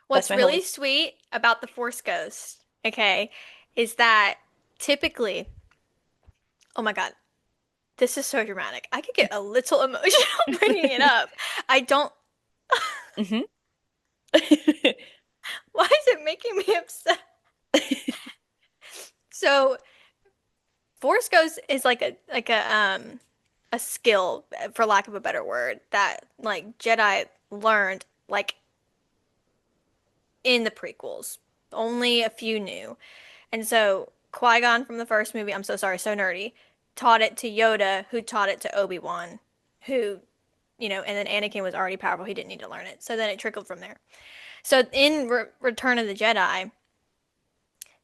What's my really whole. sweet about the Force Ghost, okay, is that typically, oh my God, this is so dramatic. I could get a little emotional bringing it up. I don't, Hmm. why is it making me upset? So, Force Ghost is like a skill, for lack of a better word, that like Jedi learned like in the prequels. Only a few knew. And so Qui-Gon from the first movie, I'm so sorry, so nerdy, taught it to Yoda, who taught it to Obi-Wan, who, and then Anakin was already powerful. He didn't need to learn it. So then it trickled from there. So in Return of the Jedi,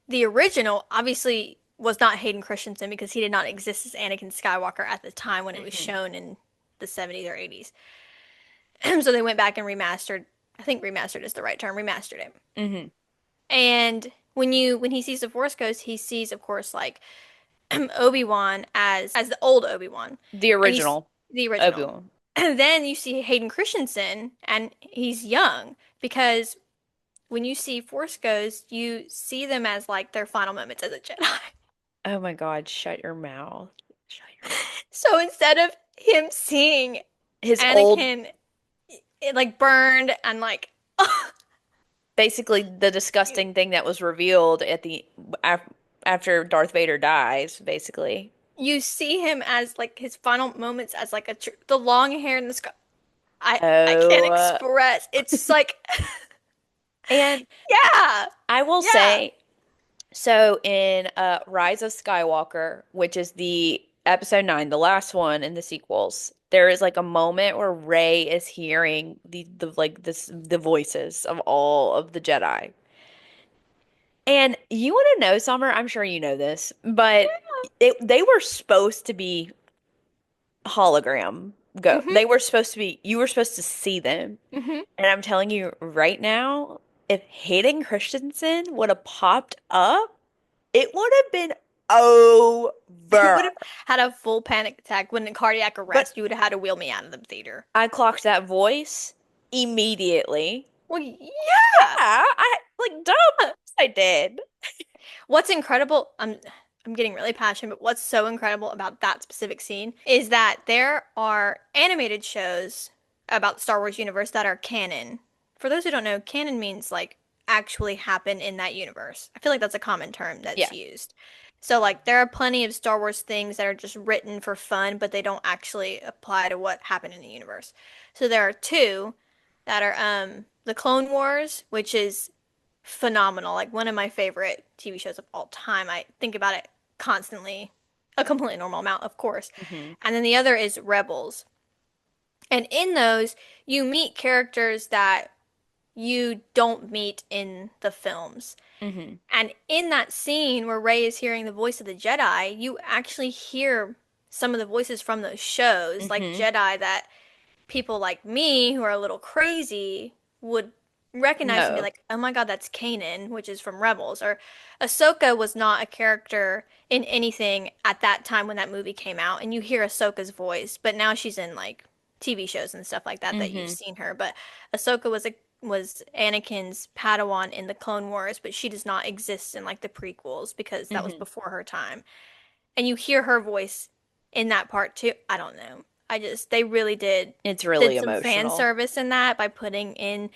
the original obviously was not Hayden Christensen because he did not exist as Anakin Skywalker at the time when it was Hmm. shown in the 70s or 80s. So they went back and remastered. I think remastered is the right term. Remastered it. Hmm. And when he sees the Force Ghost, he sees, of course, like Obi-Wan as the old Obi-Wan, The and you original the original. Obi-Wan. And then you see Hayden Christensen, and he's young because when you see Force Ghosts, you see them as like their final moments as a Jedi. Oh my God, shut your mouth. Shut your mouth. So instead of him seeing His old, Anakin like burned and like basically the disgusting thing that was revealed at the af after Darth Vader dies, basically. you see him as like his final moments as like the long hair in the sky. I can't Oh, express. It's like and yeah. I will Yeah. say, so in Rise of Skywalker, which is the episode 9, the last one in the sequels, there is like a moment where Rey is hearing the voices of all of the Jedi. And you want to know, Summer, I'm sure you know this, but they were supposed to be hologram go. Hmm. They were supposed to be, you were supposed to see them. Hmm. And I'm telling you right now, if Hayden Christensen would have popped up, it would have been It over. would have had a full panic attack when in cardiac But arrest. You would have had to wheel me out of the theater. I clocked that voice immediately. Well, yeah. I like dumb. Of course I did. What's incredible, I'm getting really passionate, but what's so incredible about that specific scene is that there are animated shows about the Star Wars universe that are canon. For those who don't know, canon means like actually happen in that universe. I feel like that's a common term that's Yeah. used. So like there are plenty of Star Wars things that are just written for fun, but they don't actually apply to what happened in the universe. So there are two that are the Clone Wars, which is phenomenal. Like one of my favorite TV shows of all time. I think about it constantly, a completely normal amount, of course. Hmm. And then the other is Rebels. And in those, you meet characters that you don't meet in the films. Hmm. And in that scene where Rey is hearing the voice of the Jedi, you actually hear some of the voices from those shows, like Hmm. Jedi that people like me who are a little crazy would recognize and be No. like, "Oh my God, that's Kanan," which is from Rebels. Or Ahsoka was not a character in anything at that time when that movie came out, and you hear Ahsoka's voice, but now she's in like TV shows and stuff like that that you've Hmm. seen her. But Ahsoka was Anakin's Padawan in the Clone Wars, but she does not exist in like the prequels because that was Hmm. before her time. And you hear her voice in that part too. I don't know. They really It's did really some fan emotional. service in that by putting in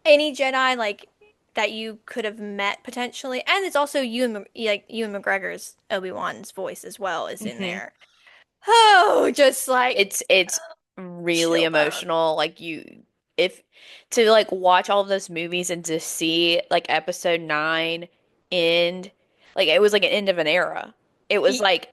any Jedi like that you could have met potentially. And it's also Ewan McGregor's Obi-Wan's voice as well is in Hmm. there. Oh, just like It's really chill bone. emotional. Like you, if to like watch all of those movies and to see like episode 9 end, like it was like an end of an era. Y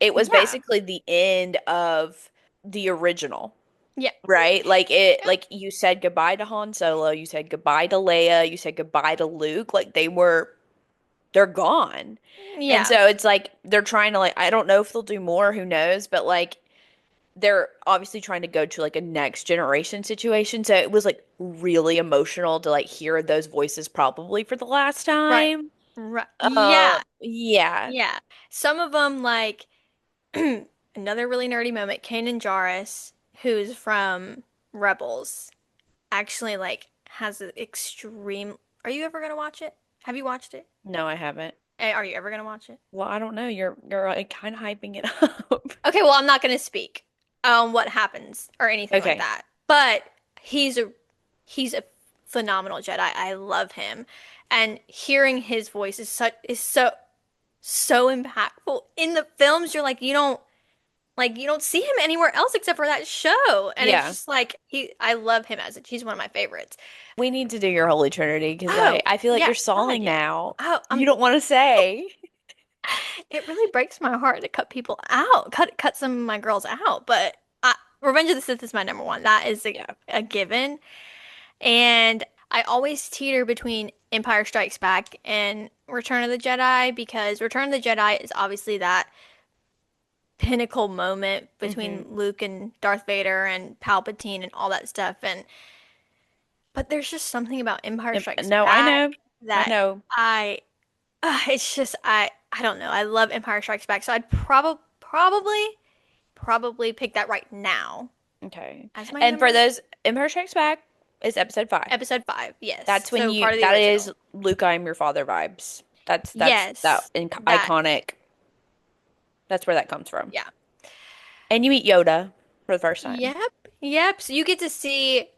It was yeah. basically the end of the original, Yeah. right? Like it, Yep. like you said goodbye to Han Solo, you said goodbye to Leia, you said goodbye to Luke. Like they're gone. And Yeah. so it's like they're trying to like I don't know if they'll do more, who knows, but like they're obviously trying to go to like a next generation situation. So it was like really emotional to like hear those voices probably for the last Right. time. Right. Yeah. Yeah. Yeah. Some of them like another really nerdy moment, Kanan Jarrus, who's from Rebels, actually like has an extreme. Are you ever gonna watch it? Have you watched it? No, I haven't. Are you ever gonna watch it? Well, I don't know. You're like kind of hyping it up. Okay, well, I'm not gonna speak on what happens or anything like Okay. that. But he's a he's a phenomenal Jedi. I love him. And hearing his voice is so impactful. In the films, you're like you don't see him anywhere else except for that show. And it's Yeah. just like I love him as he's one of my favorites. We need to do your Holy Trinity because Oh, I feel like yeah, you're God, stalling yeah. now. Oh, You don't want to say. it really breaks my heart to cut people out, cut some of my girls out. But Revenge of the Sith is my number one. That is Yeah. a given. And I always teeter between Empire Strikes Back and Return of the Jedi because Return of the Jedi is obviously that pinnacle moment Hmm. between Luke and Darth Vader and Palpatine and all that stuff. And but there's just something about Empire Strikes No, I Back know. I that know. I it's just I don't know. I love Empire Strikes Back, so I'd probably pick that right now Okay. as my And for number those, Empire Strikes Back is episode 5. episode 5. Yes. That's when So you, part of the that is original. Luke, I am your father vibes. That's that Yes. That iconic, that's where that comes from. yeah. And you meet Yoda for the first time. Yep. Yep. So you get to see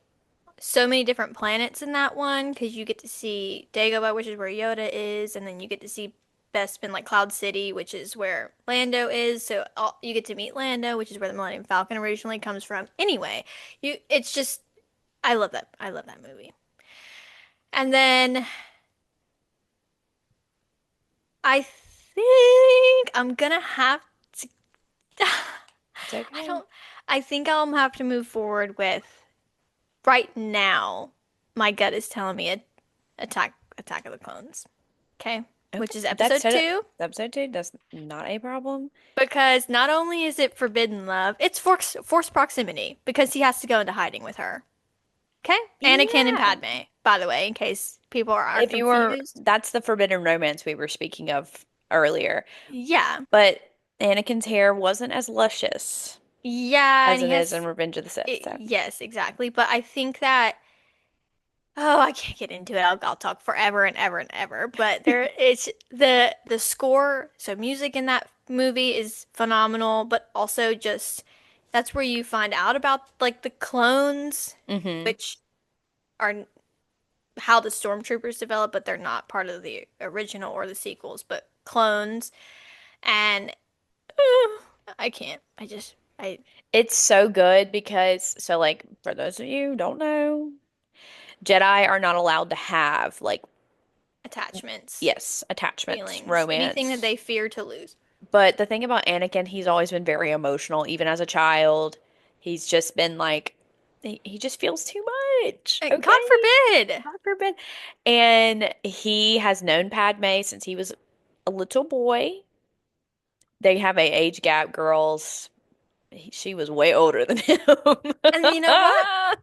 so many different planets in that one because you get to see Dagobah, which is where Yoda is, and then you get to see Bespin, like Cloud City, which is where Lando is. So you get to meet Lando, which is where the Millennium Falcon originally comes from. Anyway, it's just I love that. I love that movie. And then I think I'm gonna have to. It's I okay. don't. I think I'll have to move forward with right now. My gut is telling me Attack of the Clones. Okay, Okay. which is That's episode it. two. Episode 2, that's not a problem. Because not only is it forbidden love, it's forced proximity because he has to go into hiding with her. Okay, Anakin and Yeah. Padme. By the way, in case people are If you were, confused. that's the forbidden romance we were speaking of earlier. Yeah, But Anakin's hair wasn't as luscious yeah, as and he it is in has. Revenge of the Sith. So. Yes, exactly. But I think that oh, I can't get into it. I'll talk forever and ever and ever. But there, it's the score. So music in that movie is phenomenal, but also just that's where you find out about like the clones, Hmm. which are how the stormtroopers develop, but they're not part of the original or the sequels, but clones. And I can't. I It's so good because, so like, for those of you who don't know, Jedi are not allowed to have, like, attachments, yes, attachments, feelings, anything that romance. they fear to lose. But the thing about Anakin, he's always been very emotional, even as a child. He's just been like, he just feels too much, God okay? forbid. God forbid. And he has known Padme since he was a little boy. They have a age gap, girls. She was way older than him. And you know what?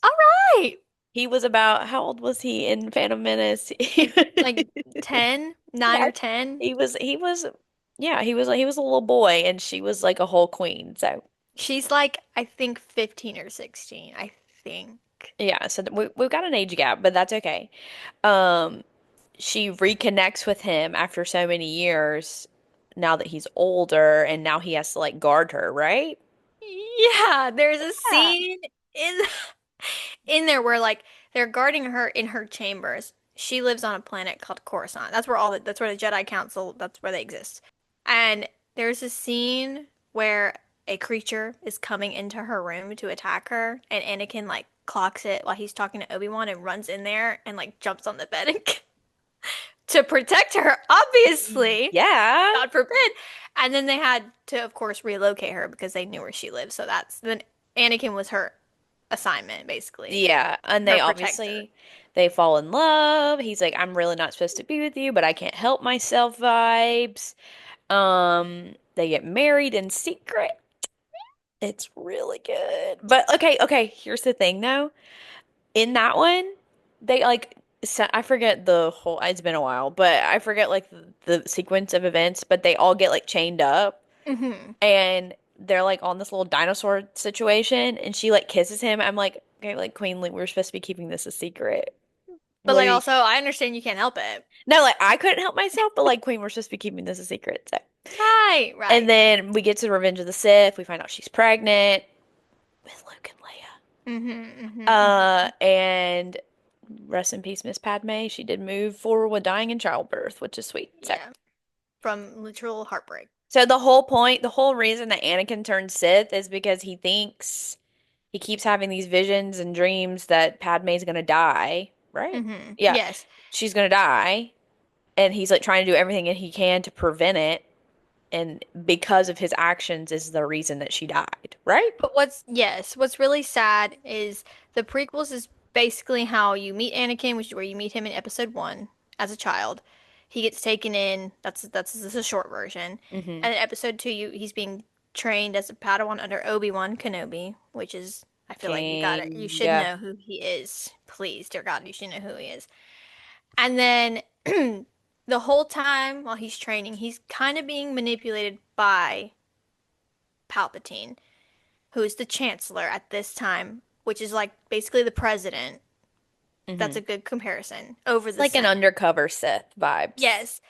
All right. He was about, how old was he in Phantom Menace? Like 10, 9 or Yeah, 10. yeah, he was a little boy and she was like a whole queen. So, She's like, I think 15 or 16, I think. yeah, so we've got an age gap, but that's okay. Um, she reconnects with him after so many years now that he's older and now he has to like guard her, right? Yeah, there's a Yeah. scene in in there where like they're guarding her in her chambers. she lives on a planet called Coruscant. That's where the Jedi Council, that's where they exist. And there's a scene where a creature is coming into her room to attack her, and Anakin like clocks it while he's talking to Obi-Wan and runs in there and like jumps on the bed and to protect her, obviously. Yeah. God forbid. And then they had to, of course, relocate her because they knew where she lived. So that's then Anakin was her assignment, basically, Yeah, and her they protector. obviously they fall in love. He's like, I'm really not supposed to be with you, but I can't help myself vibes. They get married in secret. It's really good. But okay, here's the thing though. In that one, they like I forget the whole it's been a while, but I forget like the sequence of events, but they all get like chained up Hmm. and they're like on this little dinosaur situation and she like kisses him. I'm like, okay, like Queen, like we're supposed to be keeping this a secret. But What like are you? also, I understand you can't help it. No, like I couldn't help myself, but like Queen, we're supposed to be keeping this a secret. So, Right, and right. then we get to Revenge of the Sith. We find out she's pregnant with Luke and Leia. Hmm. And rest in peace, Miss Padme. She did move forward with dying in childbirth, which is sweet. So, Yeah, from literal heartbreak. so the whole point, the whole reason that Anakin turned Sith is because he thinks he keeps having these visions and dreams that Padme's gonna die, right? Yeah, Yes. she's gonna die, and he's like trying to do everything that he can to prevent it. And because of his actions is the reason that she died, right? But what's really sad is the prequels is basically how you meet Anakin, which is where you meet him in episode one as a child. He gets taken in. That's this is a short version. Hmm. And in episode two, he's being trained as a Padawan under Obi-Wan Kenobi, which is I feel like you King, should know who he is. Please, dear God, you should know who he is. And then the whole time while he's training, he's kind of being manipulated by Palpatine, who is the chancellor at this time, which is like basically the president. That's hmm a good comparison over It's the like an Senate. undercover Sith vibes. Yes.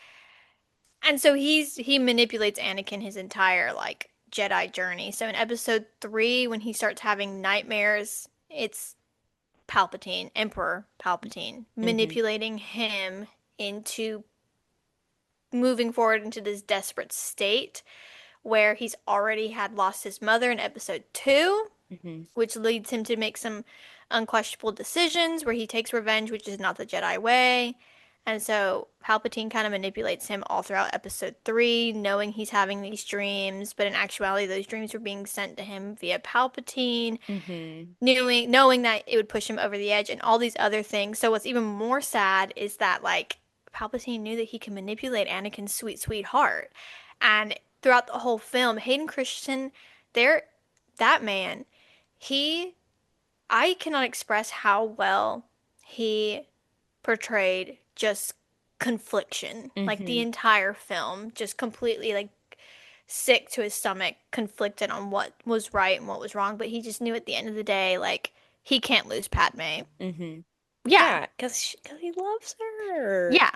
And so he manipulates Anakin his entire like Jedi journey. So in episode 3 when he starts having nightmares, it's Palpatine, Emperor Palpatine, Hmm. manipulating him into moving forward into this desperate state where he's already had lost his mother in episode 2, Hmm. which leads him to make some unquestionable decisions where he takes revenge, which is not the Jedi way. And so Palpatine kind of manipulates him all throughout episode 3, knowing he's having these dreams, but in actuality, those dreams were being sent to him via Palpatine, Hmm. knowing that it would push him over the edge and all these other things. So what's even more sad is that like Palpatine knew that he could manipulate Anakin's sweet, sweet heart. And throughout the whole film, Hayden Christensen, there that man, he I cannot express how well he portrayed just confliction. Like the Hmm. entire film, just completely like sick to his stomach, conflicted on what was right and what was wrong, but he just knew at the end of the day, like, he can't lose Padme. Hmm. Yeah, Yeah, because he loves her. yeah.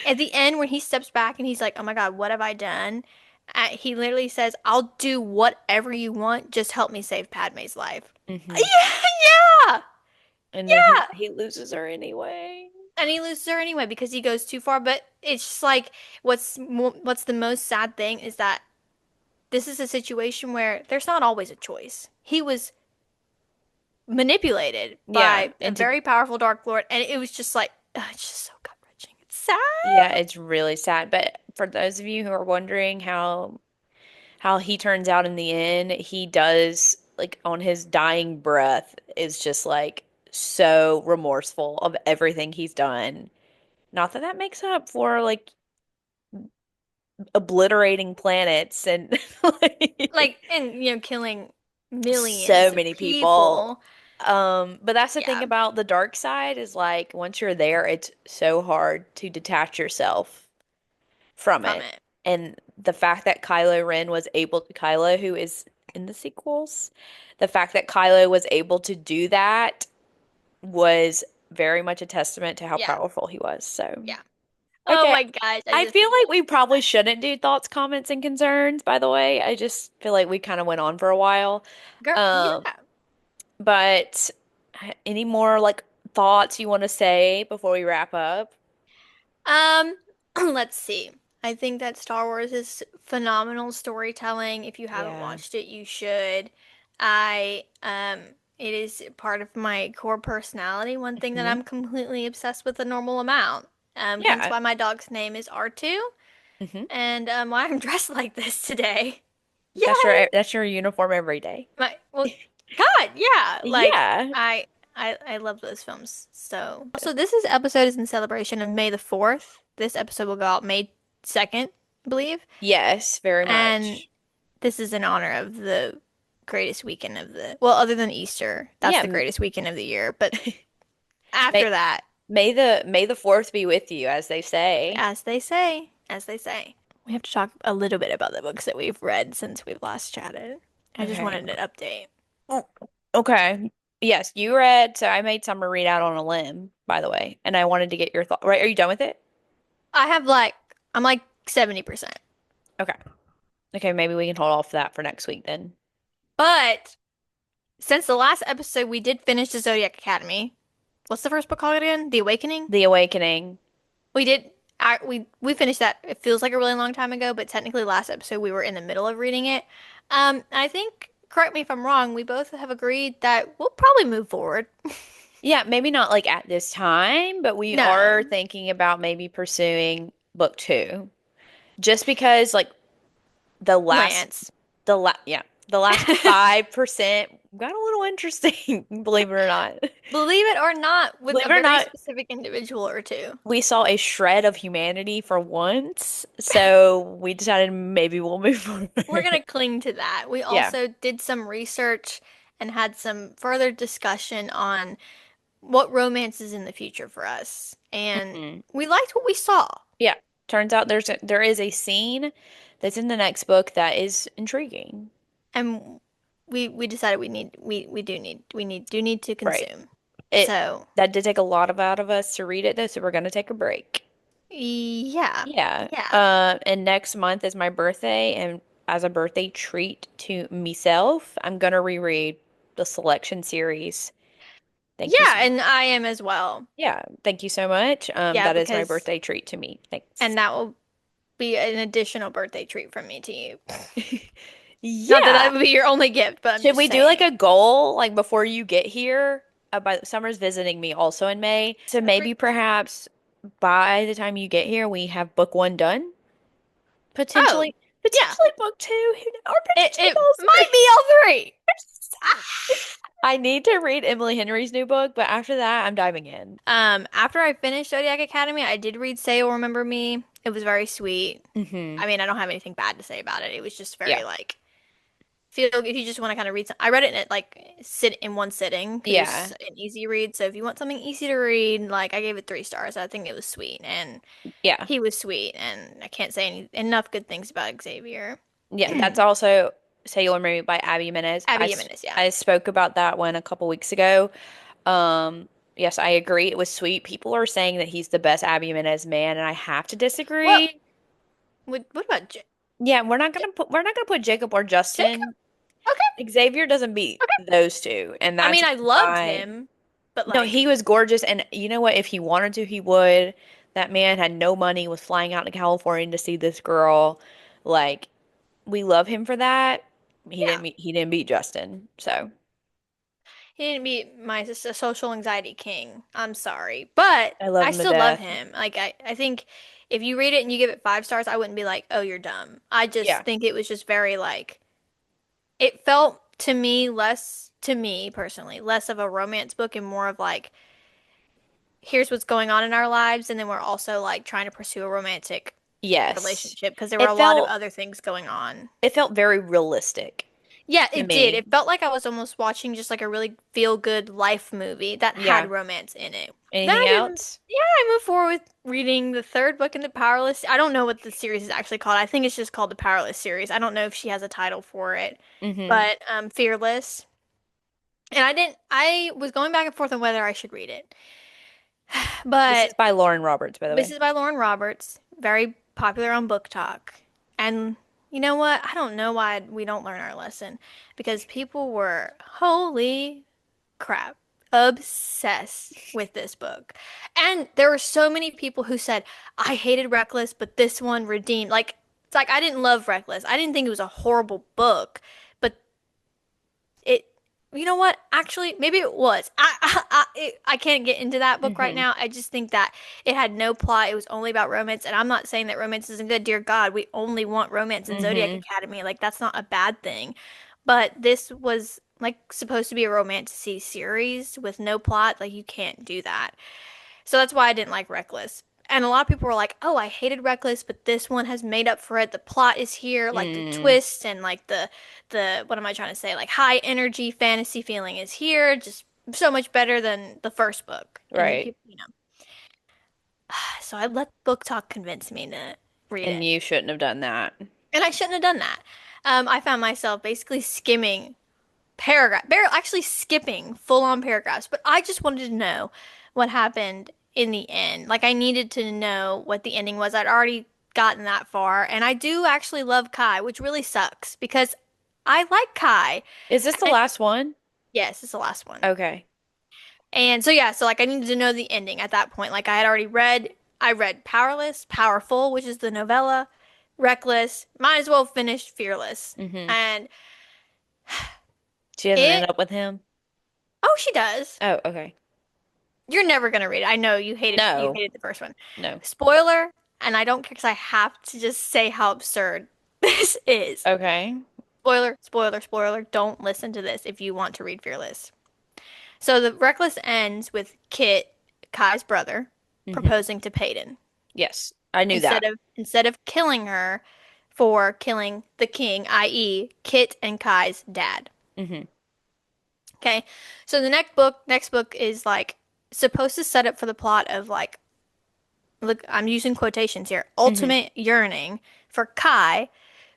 At the end, when he steps back and he's like, oh my God, what have I done? He literally says, I'll do whatever you want, just help me save Padme's life. Hmm. Yeah, yeah, And then yeah. he loses her anyway. And he loses her anyway because he goes too far. But it's just like, what's the most sad thing is that this is a situation where there's not always a choice. He was manipulated Yeah, by a and to very powerful Dark Lord, and it was just like it's just so gut-wrenching. It's sad. yeah, it's really sad. But for those of you who are wondering how he turns out in the end, he does like on his dying breath is just like so remorseful of everything he's done. Not that that makes up for like obliterating planets and like Like, and killing so millions of many people. people. But that's the thing Yeah, about the dark side is like once you're there, it's so hard to detach yourself from from it. it. And the fact that Kylo, who is in the sequels, the fact that Kylo was able to do that was very much a testament to how Yeah, powerful he was. So, yeah. Oh okay. my gosh, I I just feel like love we probably that. shouldn't do thoughts, comments, and concerns, by the way. I just feel like we kind of went on for a while. Girl, Um, yeah. but any more like thoughts you want to say before we wrap up? Um, let's see. I think that Star Wars is phenomenal storytelling. If you haven't Yeah. watched it, you should. I it is part of my core personality. One thing that Hmm. I'm completely obsessed with a normal amount. Hence Yeah. why my dog's name is R2 Hmm. and why I'm dressed like this today. Yay! That's your uniform every day. Well, God, yeah. Like Yeah. I love those films. So also this is episode is in celebration of May the 4th. This episode will go out May 2nd, I believe. Yes, very And much. this is in honor of the greatest weekend of the, well, other than Easter, that's Yeah. the greatest weekend of the year. But May after that, May the fourth be with you, as they say. as they say, we have to talk a little bit about the books that we've read since we've last chatted. I just Okay. wanted an update. Oh, okay. Yes, you read, so I made Summer read out on a limb, by the way, and I wanted to get your thought. Right, are you done with it? I have like I'm like 70%. Okay. Okay, maybe we can hold off that for next week then. But since the last episode, we did finish the Zodiac Academy. What's the first book called again? The Awakening? The Awakening. We did. We finished that. It feels like a really long time ago, but technically, last episode we were in the middle of reading it. I think. Correct me if I'm wrong. We both have agreed that we'll probably move forward. Yeah, maybe not like at this time, but we are No, thinking about maybe pursuing book two. Just because like the last Lance. the last 5% got a little interesting, believe it or not. Believe it or not, with Believe a it or very not, specific individual or two. we saw a shred of humanity for once, so we decided maybe we'll move We're forward. gonna cling to that. We Yeah. also did some research and had some further discussion on what romance is in the future for us. And Mhm. we liked what we saw. Yeah. Turns out there is a scene that's in the next book that is intriguing. And we decided we do need to Right. consume. It So, that did take a lot of out of us to read it though, so we're gonna take a break. yeah. Yeah. Yeah. And next month is my birthday, and as a birthday treat to myself, I'm gonna reread the selection series. Thank you Yeah, so much. and I am as well. Yeah, thank you so much. Yeah, That is my because birthday treat to me. Thanks. and that will be an additional birthday treat from me to you. Not that Yeah. that would be your only gift, but I'm Should just we do like saying. a goal like before you get here? By Summer's visiting me also in May. So Agreed. maybe perhaps by the time you get here, we have book one done. Oh, Potentially, yeah. potentially book two, or potentially It all might three. be all three. Ah. I need to read Emily Henry's new book, but after that, I'm diving in. After I finished Zodiac Academy, I did read Say You'll Remember Me. It was very sweet. Hmm. I mean, I don't have anything bad to say about it. It was just Yeah. very like feel if you just want to kind of read some, I read it in like sit in one sitting because it was Yeah. an easy read. So if you want something easy to read, like I gave it 3 stars. I think it was sweet and Yeah. he was sweet and I can't say enough good things about Xavier. Yeah. That's also Say You'll Remember Me by Abby Jimenez. Abby Jimenez, yeah. I spoke about that one a couple weeks ago. Yes, I agree. It was sweet. People are saying that he's the best Abby Jimenez man, and I have to Well, disagree. what about Yeah, J we're not gonna put Jacob or Jacob? Justin. Okay, Xavier doesn't beat okay. those two, and I that's mean, I loved why. him, but No, like, he was gorgeous, and you know what? If he wanted to, he would. That man had no money, was flying out to California to see this girl. Like, we love him for that. yeah. He didn't beat Justin, so He didn't beat my social anxiety king. I'm sorry. But I love I him to still love death. him. Like I think if you read it and you give it 5 stars, I wouldn't be like, "Oh, you're dumb." I just Yeah. think it was just very like it felt to me less to me personally, less of a romance book and more of like here's what's going on in our lives and then we're also like trying to pursue a romantic Yes. relationship because there were It a lot of felt other things going on. it felt very realistic Yeah, to it did. me. It felt like I was almost watching just like a really feel-good life movie that had Yeah. romance in it. Then Anything I did, else? yeah, I moved forward with reading the third book in the Powerless. I don't know what the series is actually called. I think it's just called the Powerless series. I don't know if she has a title for it, Hmm. but Fearless. And I was going back and forth on whether I should read it. This But is by Lauren Roberts, by the this way. is by Lauren Roberts, very popular on Book Talk. And you know what? I don't know why we don't learn our lesson because people were, holy crap. obsessed with this book. And there were so many people who said, I hated Reckless, but this one redeemed. Like, it's like I didn't love Reckless. I didn't think it was a horrible book, but it, you know what? Actually, maybe it was. I can't get into that book right Hmm. now. I just think that it had no plot. It was only about romance. And I'm not saying that romance isn't good. Dear God, we only want romance in Zodiac Hmm. Academy. Like, that's not a bad thing. But this was like supposed to be a romantic series with no plot. Like, you can't do that. So that's why I didn't like Reckless. And a lot of people were like, "Oh, I hated Reckless, but this one has made up for it. The plot is here, like the Mm, twist and like the what am I trying to say? Like high energy fantasy feeling is here, just so much better than the first book." And then right. people, so I let book talk convince me to read And it. you shouldn't have done that. And I shouldn't have done that. I found myself basically skimming actually skipping full on paragraphs, but I just wanted to know what happened in the end. Like I needed to know what the ending was. I'd already gotten that far, and I do actually love Kai, which really sucks because I like Kai. Is this the And last one? yes, it's the last one. Okay. And so yeah, so like I needed to know the ending at that point. Like I read Powerless, Powerful, which is the novella, Reckless, might as well finish Fearless. Hmm. And She doesn't end it, up with him? oh, she does. Oh, okay. You're never gonna read it. I know you No, hated the first one. no. Spoiler, and I don't care because I have to just say how absurd this is. Okay. Spoiler, spoiler, spoiler. Don't listen to this if you want to read Fearless. So the Reckless ends with Kit, Kai's brother, Hmm. proposing to Peyton Yes, I knew that. instead of killing her for killing the king, i.e., Kit and Kai's dad. Hmm. Okay, so the next book is like supposed to set up for the plot of like look, I'm using quotations here, Hmm. ultimate yearning for Kai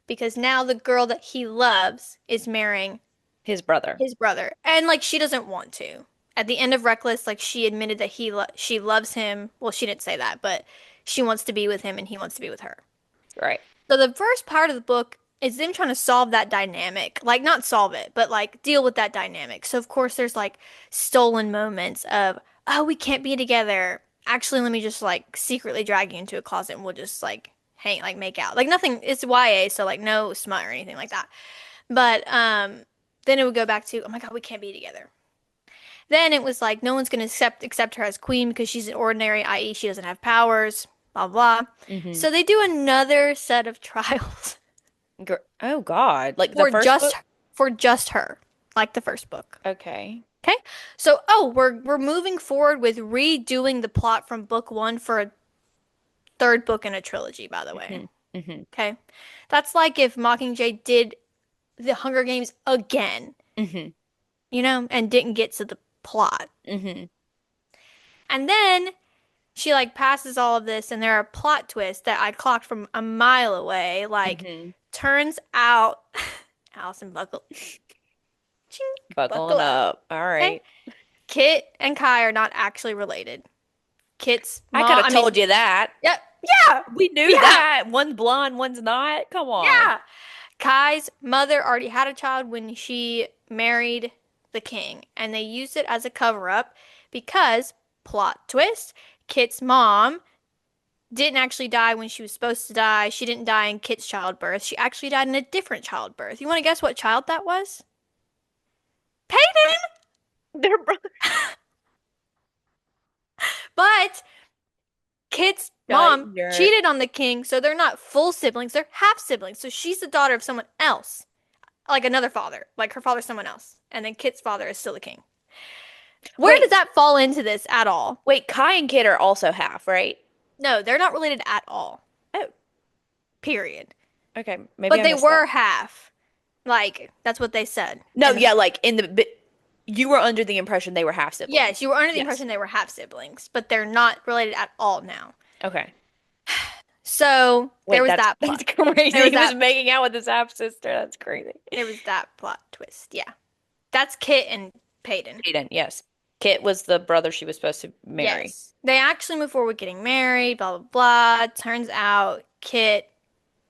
because now the girl that he loves is marrying His brother. his brother. And like she doesn't want to. At the end of Reckless, like she admitted that she loves him. Well, she didn't say that, but she wants to be with him and he wants to be with her. Right. So the first part of the book is them trying to solve that dynamic. Like not solve it, but like deal with that dynamic. So of course there's like stolen moments of, oh, we can't be together. Actually, let me just like secretly drag you into a closet and we'll just like hang like make out. Like nothing, it's YA, so like no smut or anything like that. But then it would go back to, oh my God, we can't be together. Then it was like no one's gonna accept her as queen because she's an ordinary, i.e., she doesn't have powers, blah blah. Hmm. So they do another set of trials Oh God. Like the for first just book? for just her, like the first book. Okay. Okay? So, oh, we're moving forward with redoing the plot from book 1 for a third book in a trilogy, by the way. Hmm. Hmm. Okay? That's like if Mockingjay did the Hunger Games again, Hmm. and didn't get to the plot. Hmm. And then she like passes all of this and there are plot twists that I clocked from a mile away. Like, Hmm. turns out Allison buckle chink, buckle Buckling up. up. All Okay? right. Kit and Kai are not actually related. Kit's I could mom, have I mean, told you that. yep, yeah, We knew yeah, that. One's blonde, one's not. Come on. yeah. Kai's mother already had a child when she married the king, and they used it as a cover-up because, plot twist, Kit's mom didn't actually die when she was supposed to die. She didn't die in Kit's childbirth. She actually died in a different childbirth. You want to guess what child that was? Peyton! They're brother. But Kit's Shut mom your. cheated on the king, so they're not full siblings, they're half siblings. So she's the daughter of someone else, like another father, like her father's someone else. And then Kit's father is still the king. Where does Wait, that fall into this at all? wait. Kai and Kid are also half, right? No, they're not related at all. Oh, Period. okay. Maybe But I they missed that. were half. Like, that's what they said. No, yeah, like in the bit, you were under the impression they were half Yes, siblings. you were under the Yes. impression they were half siblings, but they're not related at all now. Okay. So there Wait, was that's that plot. that's crazy. There was He was that making out with his half sister. That's crazy. there was that plot twist. Yeah. That's Kit and Peyton. Aiden, yes. Kit was the brother she was supposed to marry. Yes. They actually move forward with getting married, blah, blah, blah. Turns out Kit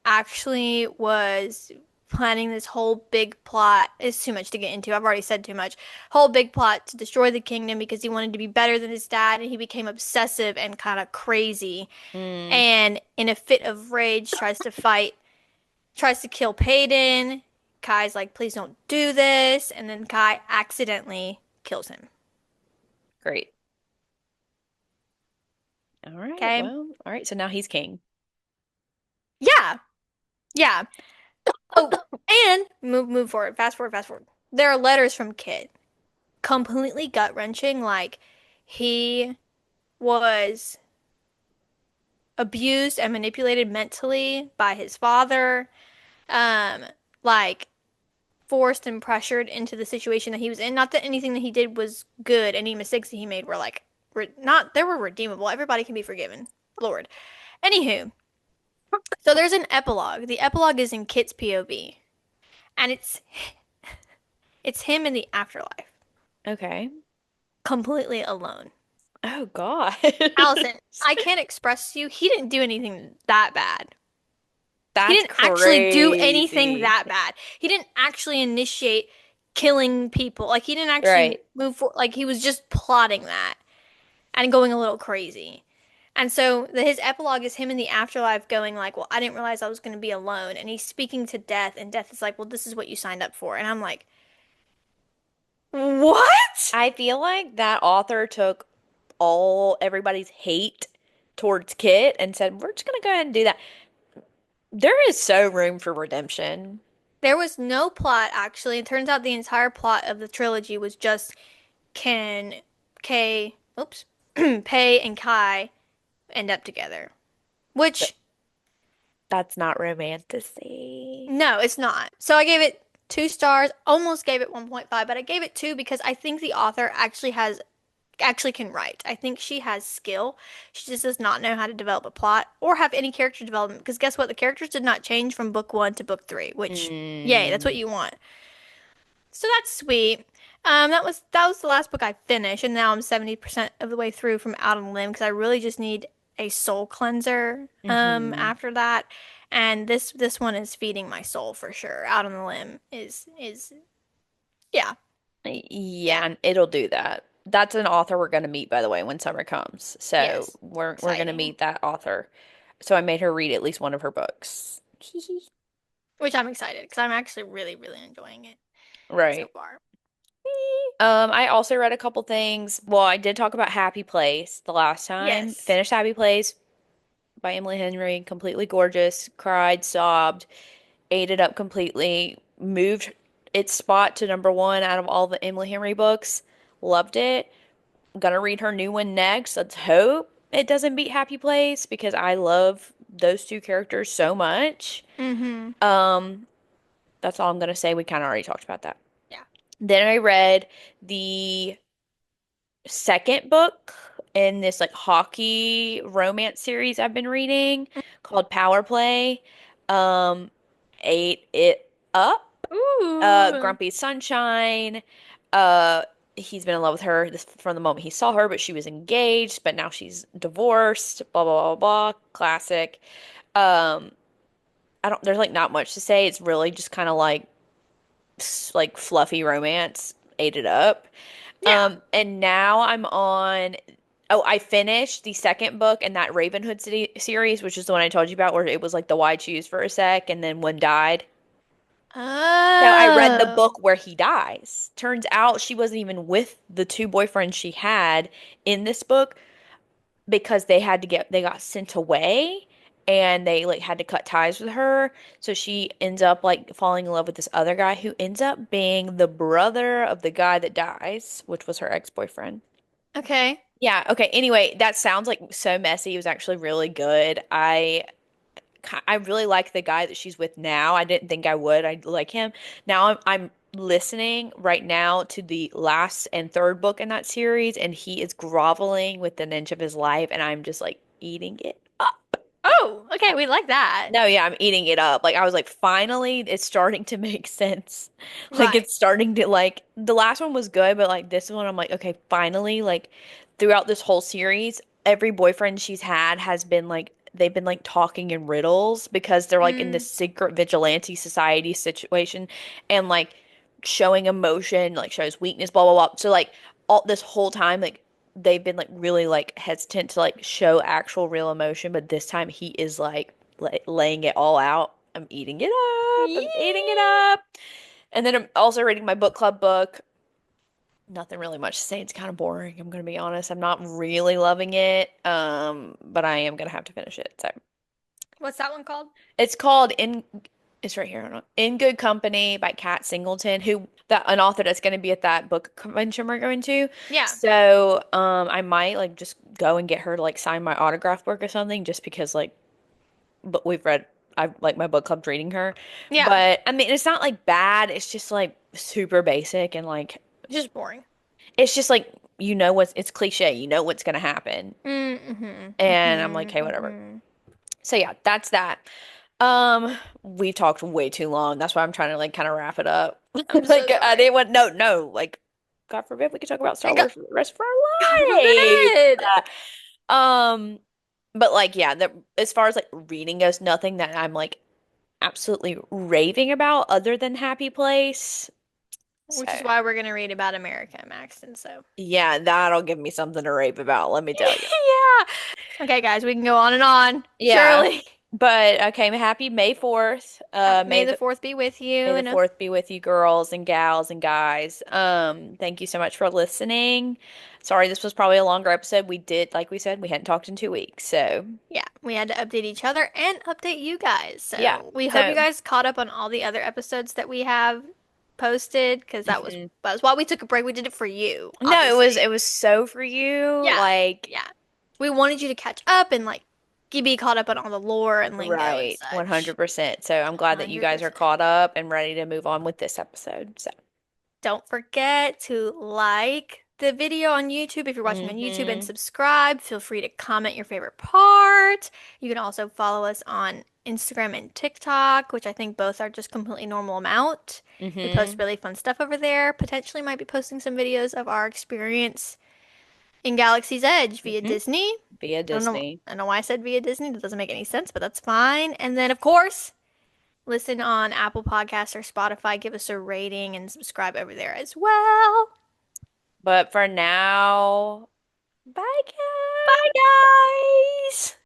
actually was planning this whole big plot. It's too much to get into. I've already said too much. Whole big plot to destroy the kingdom because he wanted to be better than his dad and he became obsessive and kind of crazy. Mm, And in a fit of rage tries to kill Peyton. Kai's like, please don't do this. And then Kai accidentally kills him. great. All right. Okay? Well, all right. So now he's king. Yeah. Yeah. Oh, and move forward. Fast forward, fast forward. There are letters from Kid. Completely gut-wrenching. Like, he was abused and manipulated mentally by his father. Um, like, forced and pressured into the situation that he was in. Not that anything that he did was good. Any mistakes that he made were like not they were redeemable. Everybody can be forgiven. Lord. Anywho, so there's an epilogue. The epilogue is in Kit's POV, and it's him in the afterlife, Okay. completely alone. Oh God. Allison, I can't express to you, he didn't do anything that bad. He That's didn't actually do anything crazy. that bad. He didn't actually initiate killing people. Like he didn't actually Right. move for like he was just plotting that and going a little crazy. And so his epilogue is him in the afterlife going like, "Well, I didn't realize I was going to be alone." And he's speaking to death and death is like, "Well, this is what you signed up for." And I'm like, "What?" I feel like that author took all everybody's hate towards Kit and said, "We're just gonna go ahead and do that." There is so room for redemption. There was no plot actually. It turns out the entire plot of the trilogy was just can Kay, oops, Pei and Kai end up together. Th- Which, That's not romantasy. no, it's not. So I gave it 2 stars, almost gave it 1.5, but I gave it 2 because I think the author actually can write. I think she has skill. She just does not know how to develop a plot or have any character development because guess what? The characters did not change from book 1 to book 3, which yay, that's what Mm, you want. So that's sweet. That was the last book I finished, and now I'm 70% of the way through from Out on the Limb because I really just need a soul cleanser hmm. after that. And this one is feeding my soul for sure. Out on the Limb is yeah, Yeah, yeah, and it'll do that. That's an author we're gonna meet, by the way, when summer comes. So yes. we're gonna Exciting. meet that author. So I made her read at least one of her books. Which I'm excited because I'm actually really, really enjoying it so Right. far. I also read a couple things. Well, I did talk about Happy Place the last time. Yes. Finished Happy Place by Emily Henry, completely gorgeous. Cried, sobbed, ate it up completely. Moved its spot to number one out of all the Emily Henry books. Loved it. I'm gonna read her new one next. Let's hope it doesn't beat Happy Place because I love those two characters so much. Mm-hmm. Um, that's all I'm gonna say. We kind of already talked about that. Yeah. Then I read the second book in this like hockey romance series I've been reading called Power Play. Um, ate it up. Ooh. Grumpy Sunshine. Uh, he's been in love with her from the moment he saw her, but she was engaged, but now she's divorced. Blah blah blah blah. Classic. Um, I don't. There's like not much to say. It's really just kind of like fluffy romance. Ate it up. Yeah. And now I'm on. Oh, I finished the second book in that Ravenhood City series, which is the one I told you about, where it was like the wide shoes for a sec, and then one died. So I read the Oh. book where he dies. Turns out she wasn't even with the two boyfriends she had in this book because they got sent away and they like had to cut ties with her. So she ends up like falling in love with this other guy who ends up being the brother of the guy that dies, which was her ex-boyfriend. Okay. Yeah, okay. Anyway, that sounds like so messy. It was actually really good. I really like the guy that she's with now. I didn't think I would. I like him. Now I'm listening right now to the last and third book in that series, and he is groveling within an inch of his life, and I'm just like eating it up. Oh, okay, we like that. No, yeah, I'm eating it up. Like I was like, finally, it's starting to make sense. Like Right. it's starting to like the last one was good, but like this one, I'm like, okay, finally, like throughout this whole series, every boyfriend she's had has been like they've been like talking in riddles because they're like in this Mm. secret vigilante society situation and like showing emotion like shows weakness, blah blah blah. So like all this whole time like they've been like really like hesitant to like show actual real emotion, but this time he is like laying it all out. I'm eating it up. I'm eating it Yee. up. And then I'm also reading my book club book. Nothing really much to say. It's kind of boring. I'm gonna be honest. I'm not really loving it. But I am gonna have to finish it. So What's that one called? it's called In. It's right here. Hold on. In Good Company by Kat Singleton, who that an author that's gonna be at that book convention we're going to. Yeah. So I might like just go and get her to like sign my autograph book or something, just because like, but we've read. I like my book club reading her, Yeah. but I mean it's not like bad. It's just like super basic and like Just boring. it's just like you know what's it's cliche, you know what's gonna happen. Mm-hmm. And I'm like, Mm-hmm. okay, whatever. Mm-hmm. So yeah, that's that. We talked way too long. That's why I'm trying to like kind of wrap it up. I'm so Like I sorry. didn't want no, like God forbid we could talk about Star God, Wars for the rest of God our life. forbid. Um, but like yeah, as far as like reading goes, nothing that I'm like absolutely raving about other than Happy Place. So Which is why we're gonna read about America, Maxton. So yeah, that'll give me something to rave about, let me tell you. yeah. Okay, guys, we can go on and on. Yeah. Surely. But okay, happy May 4th. May the fourth be with May you. the And 4th be with you, girls and gals and guys. Thank you so much for listening. Sorry, this was probably a longer episode. We did, like we said, we hadn't talked in 2 weeks. So yeah, we had to update each other and update you guys. yeah. So we hope you So guys caught up on all the other episodes that we have posted because mhm. that was why we took a break. We did it for you, No, obviously. it was so for you. Yeah, Like yeah. We wanted you to catch up and like be caught up on all the lore and lingo and right, such. 100%. So I'm glad that you guys are 100%. caught up and ready to move on with this episode. So Don't forget to like the video on YouTube if you're watching on YouTube and hmm subscribe. Feel free to comment your favorite part. You can also follow us on Instagram and TikTok, which I think both are just completely normal amount. We post hmm really fun stuff over there. Potentially might be posting some videos of our experience in Galaxy's Edge via hmm Disney. Via Disney. I don't know why I said via Disney. That doesn't make any sense, but that's fine. And then of course, listen on Apple Podcasts or Spotify. Give us a rating and subscribe over there as well. But for now, bye Bye, guys. guys!